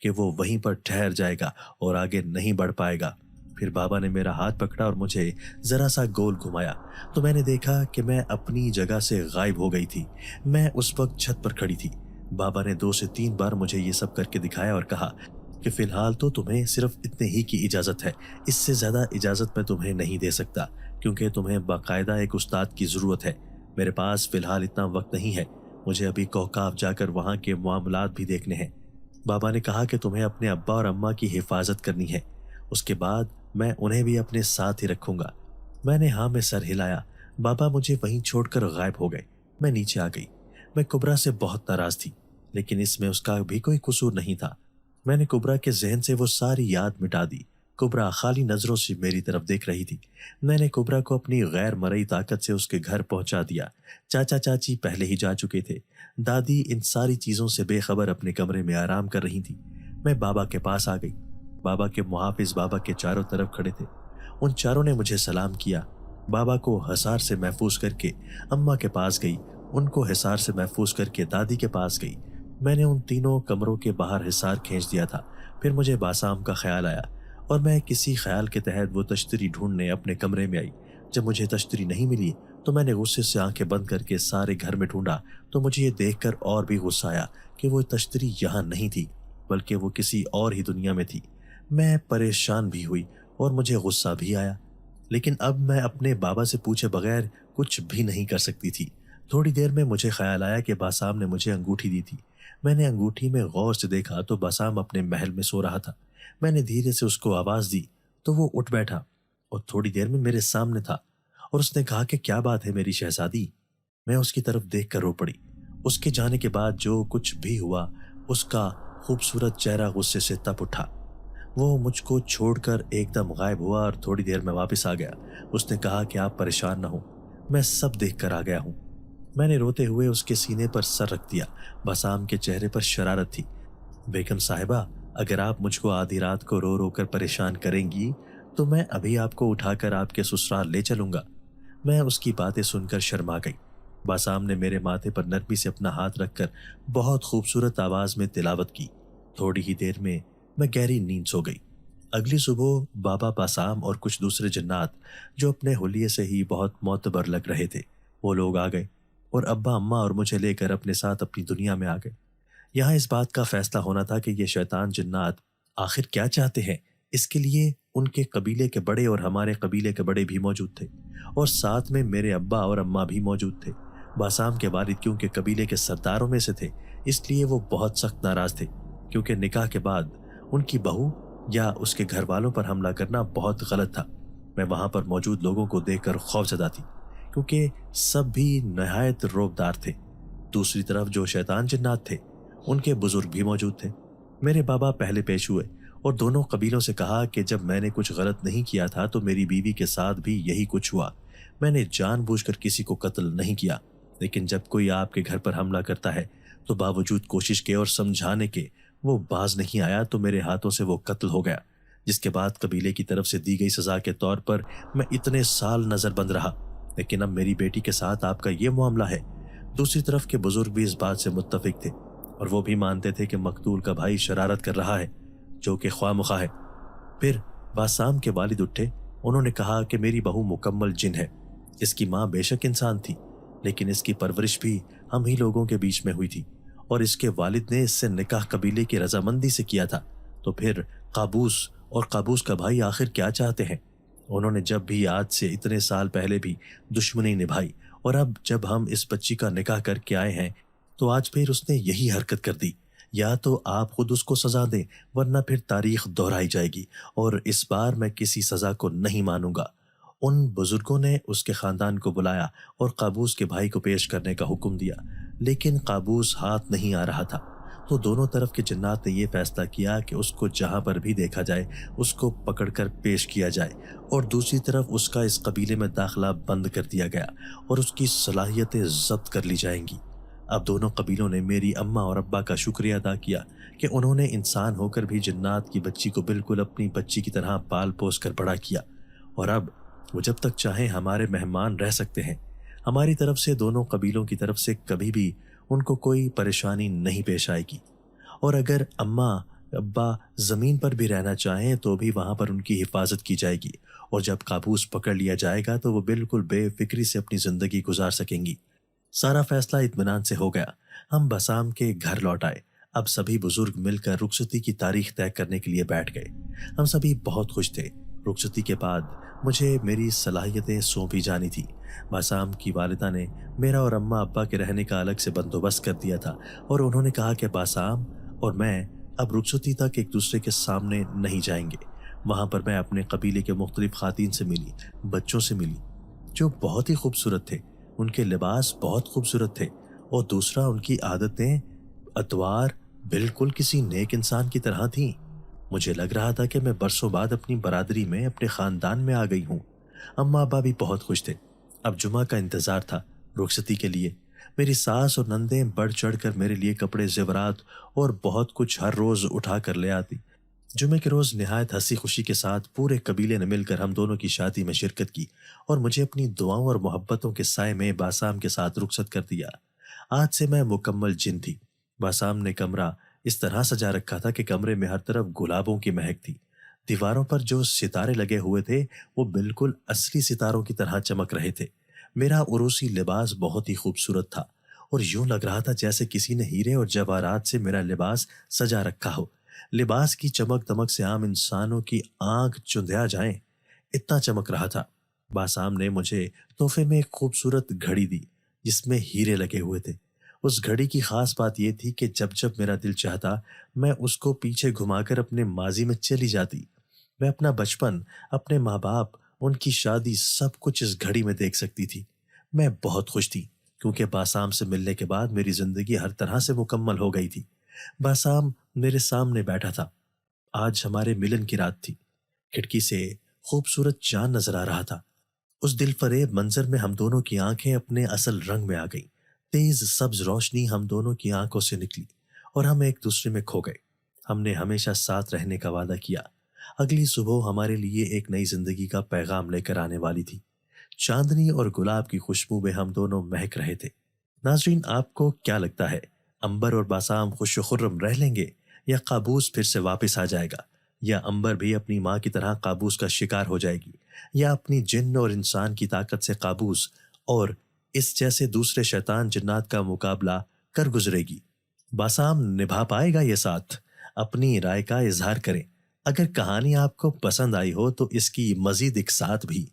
B: कि वो वहीं पर ठहर जाएगा और आगे नहीं बढ़ पाएगा। फिर बाबा ने मेरा हाथ पकड़ा और मुझे जरा सा गोल घुमाया तो मैंने देखा कि मैं अपनी जगह से गायब हो गई थी। मैं उस वक्त छत पर खड़ी थी। बाबा ने 2 से 3 बार मुझे ये सब करके दिखाया और कहा कि फिलहाल तो तुम्हें सिर्फ इतने ही की इजाजत है, इससे ज्यादा इजाजत मैं तुम्हें नहीं दे सकता क्योंकि तुम्हें बाकायदा एक उस्ताद की जरूरत है। मेरे पास फिलहाल इतना वक्त नहीं है। मुझे अभी कोहकाफ जाकर वहां के मामलात भी देखने हैं। बाबा ने कहा कि तुम्हें अपने अब्बा और अम्मा की हिफाजत करनी है, उसके बाद मैं उन्हें भी अपने साथ ही रखूंगा। मैंने हाँ में सर हिलाया। बाबा मुझे वहीं छोड़कर गायब हो गए। मैं नीचे आ गई। मैं कुबरा से बहुत नाराज थी, लेकिन इसमें उसका भी कोई कसूर नहीं था। मैंने कुबरा के जहन से वो सारी याद मिटा दी। कुबरा खाली नजरों से मेरी तरफ देख रही थी। मैंने कुबरा को अपनी गैर मरई ताकत से उसके घर पहुंचा दिया। चाचा चाची पहले ही जा चुके थे। दादी इन सारी चीजों से बेखबर अपने कमरे में आराम कर रही थी। मैं बाबा के पास आ गई। बाबा के मुहाफिज बाबा के चारों तरफ खड़े थे। उन चारों ने मुझे सलाम किया। बाबा को हसार से महफूज करके अम्मा के पास गई ان کو حصار سے محفوظ کر کے دادی کے پاس گئی۔ میں نے ان تینوں کمروں کے باہر حصار کھینچ دیا تھا۔ پھر مجھے باسام کا خیال آیا اور میں کسی خیال کے تحت وہ تشتری ڈھونڈنے اپنے کمرے میں آئی۔ جب مجھے تشتری نہیں ملی تو میں نے غصے سے آنکھیں بند کر کے سارے گھر میں ڈھونڈا، تو مجھے یہ دیکھ کر اور بھی غصہ آیا کہ وہ تشتری یہاں نہیں تھی بلکہ وہ کسی اور ہی دنیا میں تھی۔ میں پریشان بھی ہوئی اور مجھے غصہ بھی آیا، لیکن اب میں اپنے بابا سے پوچھے بغیر کچھ بھی نہیں کر سکتی تھی۔ تھوڑی دیر میں مجھے خیال آیا کہ باسام نے مجھے انگوٹھی دی تھی۔ میں نے انگوٹھی میں غور سے دیکھا تو باسام اپنے محل میں سو رہا تھا۔ میں نے دھیرے سے اس کو آواز دی تو وہ اٹھ بیٹھا اور تھوڑی دیر میں میرے سامنے تھا، اور اس نے کہا کہ کیا بات ہے میری شہزادی؟ میں اس کی طرف دیکھ کر رو پڑی۔ اس کے جانے کے بعد جو کچھ بھی ہوا، اس کا خوبصورت چہرہ غصے سے تپ اٹھا۔ وہ مجھ کو چھوڑ کر ایک دم غائب ہوا اور تھوڑی دیر میں واپس آ گیا۔ اس نے کہا کہ آپ پریشان نہ ہوں، میں سب دیکھ کر آ گیا ہوں۔ میں نے روتے ہوئے اس کے سینے پر سر رکھ دیا۔ باسام کے چہرے پر شرارت تھی۔ بیگم صاحبہ، اگر آپ مجھ کو آدھی رات کو رو رو کر پریشان کریں گی تو میں ابھی آپ کو اٹھا کر آپ کے سسرال لے چلوں گا۔ میں اس کی باتیں سن کر شرما گئی۔ باسام نے میرے ماتھے پر نرمی سے اپنا ہاتھ رکھ کر بہت خوبصورت آواز میں تلاوت کی۔ تھوڑی ہی دیر میں گہری نیند سو گئی۔ اگلی صبح بابا باسام اور کچھ دوسرے جنات جو اپنے حلیے سے ہی بہت معتبر لگ رہے تھے، وہ لوگ آ گئے اور ابا اماں اور مجھے لے کر اپنے ساتھ اپنی دنیا میں آ گئے۔ یہاں اس بات کا فیصلہ ہونا تھا کہ یہ شیطان جنات آخر کیا چاہتے ہیں۔ اس کے لیے ان کے قبیلے کے بڑے اور ہمارے قبیلے کے بڑے بھی موجود تھے، اور ساتھ میں میرے ابا اور اماں بھی موجود تھے۔ باسام کے والد کیونکہ قبیلے کے سرداروں میں سے تھے، اس لیے وہ بہت سخت ناراض تھے، کیونکہ نکاح کے بعد ان کی بہو یا اس کے گھر والوں پر حملہ کرنا بہت غلط تھا۔ میں وہاں پر موجود لوگوں کو دیکھ کر خوف زدہ تھی، کیونکہ سب بھی نہایت روبدار تھے۔ دوسری طرف جو شیطان جنات تھے، ان کے بزرگ بھی موجود تھے۔ میرے بابا پہلے پیش ہوئے اور دونوں قبیلوں سے کہا کہ جب میں نے کچھ غلط نہیں کیا تھا تو میری بیوی کے ساتھ بھی یہی کچھ ہوا۔ میں نے جان بوجھ کر کسی کو قتل نہیں کیا، لیکن جب کوئی آپ کے گھر پر حملہ کرتا ہے تو باوجود کوشش کے اور سمجھانے کے وہ باز نہیں آیا تو میرے ہاتھوں سے وہ قتل ہو گیا، جس کے بعد قبیلے کی طرف سے دی گئی سزا کے طور پر میں اتنے سال نظر بند رہا۔ لیکن اب میری بیٹی کے ساتھ آپ کا یہ معاملہ ہے۔ دوسری طرف کے بزرگ بھی اس بات سے متفق تھے، اور وہ بھی مانتے تھے کہ مقتول کا بھائی شرارت کر رہا ہے، جو کہ خواہ مخواہ ہے۔ پھر باسام کے والد اٹھے۔ انہوں نے کہا کہ میری بہو مکمل جن ہے۔ اس کی ماں بے شک انسان تھی، لیکن اس کی پرورش بھی ہم ہی لوگوں کے بیچ میں ہوئی تھی، اور اس کے والد نے اس سے نکاح قبیلے کی رضامندی سے کیا تھا۔ تو پھر قابوس اور قابوس کا بھائی آخر کیا چاہتے ہیں؟ انہوں نے جب بھی آج سے اتنے سال پہلے بھی دشمنی نبھائی، اور اب جب ہم اس بچی کا نکاح کر کے آئے ہیں تو آج پھر اس نے یہی حرکت کر دی۔ یا تو آپ خود اس کو سزا دیں، ورنہ پھر تاریخ دہرائی جائے گی، اور اس بار میں کسی سزا کو نہیں مانوں گا۔ ان بزرگوں نے اس کے خاندان کو بلایا اور قابوس کے بھائی کو پیش کرنے کا حکم دیا، لیکن قابوس ہاتھ نہیں آ رہا تھا۔ تو دونوں طرف کے جنات نے یہ فیصلہ کیا کہ اس کو جہاں پر بھی دیکھا جائے اس کو پکڑ کر پیش کیا جائے، اور دوسری طرف اس کا اس قبیلے میں داخلہ بند کر دیا گیا اور اس کی صلاحیتیں ضبط کر لی جائیں گی۔ اب دونوں قبیلوں نے میری اماں اور ابا کا شکریہ ادا کیا کہ انہوں نے انسان ہو کر بھی جنات کی بچی کو بالکل اپنی بچی کی طرح پال پوس کر بڑا کیا، اور اب وہ جب تک چاہیں ہمارے مہمان رہ سکتے ہیں۔ ہماری طرف سے دونوں قبیلوں کی طرف سے کبھی بھی ان کو کوئی پریشانی نہیں پیش آئے گی، اور اگر اماں ابا زمین پر بھی رہنا چاہیں تو بھی وہاں پر ان کی حفاظت کی جائے گی، اور جب قابوس پکڑ لیا جائے گا تو وہ بالکل بے فکری سے اپنی زندگی گزار سکیں گی۔ سارا فیصلہ اطمینان سے ہو گیا۔ ہم باسام کے گھر لوٹ آئے۔ اب سبھی بزرگ مل کر رخصتی کی تاریخ طے کرنے کے لیے بیٹھ گئے۔ ہم سبھی بہت خوش تھے۔ رخصتی کے بعد مجھے میری صلاحیتیں سونپی جانی تھی۔ باسام کی والدہ نے میرا اور اماں ابا کے رہنے کا الگ سے بندوبست کر دیا تھا، اور انہوں نے کہا کہ باسام اور میں اب رخصتی تک ایک دوسرے کے سامنے نہیں جائیں گے۔ وہاں پر میں اپنے قبیلے کے مختلف خواتین سے ملی، بچوں سے ملی جو بہت ہی خوبصورت تھے۔ ان کے لباس بہت خوبصورت تھے، اور دوسرا ان کی عادتیں اطوار بالکل کسی نیک انسان کی طرح تھیں۔ مجھے لگ رہا تھا کہ میں برسوں بعد اپنی برادری میں اپنے خاندان میں آ گئی ہوں۔ اماں ابا بھی بہت خوش تھے۔ اب جمعہ کا انتظار تھا رخصتی کے لیے۔ میری ساس اور نندیں بڑھ چڑھ کر میرے لیے کپڑے، زیورات اور بہت کچھ ہر روز اٹھا کر لے آتی۔ جمعے کے روز نہایت ہنسی خوشی کے ساتھ پورے قبیلے نے مل کر ہم دونوں کی شادی میں شرکت کی اور مجھے اپنی دعاؤں اور محبتوں کے سائے میں باسام کے ساتھ رخصت کر دیا۔ آج سے میں مکمل جن تھی۔ باسام نے کمرہ اس طرح سجا رکھا تھا کہ کمرے میں ہر طرف گلابوں کی مہک تھی۔ دیواروں پر جو ستارے لگے ہوئے تھے وہ بالکل اصلی ستاروں کی طرح چمک رہے تھے۔ میرا عروسی لباس بہت ہی خوبصورت تھا اور یوں لگ رہا تھا جیسے کسی نے ہیرے اور جواہرات سے میرا لباس سجا رکھا ہو۔ لباس کی چمک دمک سے عام انسانوں کی آنکھ چندھیا جائیں، اتنا چمک رہا تھا۔ باسام نے مجھے تحفے میں ایک خوبصورت گھڑی دی جس میں ہیرے لگے ہوئے تھے۔ اس گھڑی کی خاص بات یہ تھی کہ جب جب میرا دل چاہتا میں اس کو پیچھے گھما کر اپنے ماضی میں چلی جاتی۔ میں اپنا بچپن، اپنے ماں باپ، ان کی شادی، سب کچھ اس گھڑی میں دیکھ سکتی تھی۔ میں بہت خوش تھی کیونکہ باسام سے ملنے کے بعد میری زندگی ہر طرح سے مکمل ہو گئی تھی۔ باسام میرے سامنے بیٹھا تھا۔ آج ہمارے ملن کی رات تھی۔ کھڑکی سے خوبصورت چاند نظر آ رہا تھا۔ اس دل فریب منظر میں ہم دونوں کی آنکھیں اپنے اصل رنگ میں آ گئیں۔ تیز سبز روشنی ہم دونوں کی آنکھوں سے نکلی اور ہم ایک دوسرے میں کھو گئے۔ ہم نے ہمیشہ ساتھ رہنے کا وعدہ کیا۔ اگلی صبح ہمارے لیے ایک نئی زندگی کا پیغام لے کر آنے والی تھی۔ چاندنی اور گلاب کی خوشبو میں ہم دونوں مہک رہے تھے۔ ناظرین، آپ کو کیا لگتا ہے، امبر اور باسام خوش و خرم رہ لیں گے یا قابوس پھر سے واپس آ جائے گا، یا امبر بھی اپنی ماں کی طرح قابوس کا شکار ہو جائے گی، یا اپنی جن اور انسان کی طاقت سے قابوس اور اس جیسے دوسرے شیطان جنات کا مقابلہ کر گزرے گی؟ باسام نبھا پائے گا یہ ساتھ؟ اپنی رائے کا اظہار کریں۔ اگر کہانی آپ کو پسند آئی ہو تو اس کی مزید اقساط بھی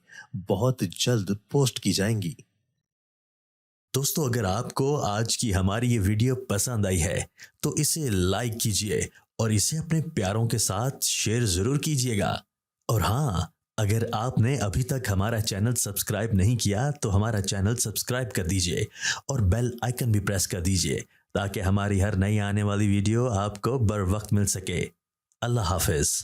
B: بہت جلد پوسٹ کی جائیں گی۔ دوستو، اگر آپ کو آج کی ہماری یہ ویڈیو پسند آئی ہے تو اسے لائک کیجئے اور اسے اپنے پیاروں کے ساتھ شیئر ضرور کیجئے گا۔ اور ہاں، اگر آپ نے ابھی تک ہمارا چینل سبسکرائب نہیں کیا تو ہمارا چینل سبسکرائب کر دیجئے اور بیل آئیکن بھی پریس کر دیجئے تاکہ ہماری ہر نئی آنے والی ویڈیو آپ کو بر وقت مل سکے۔ اللہ حافظ۔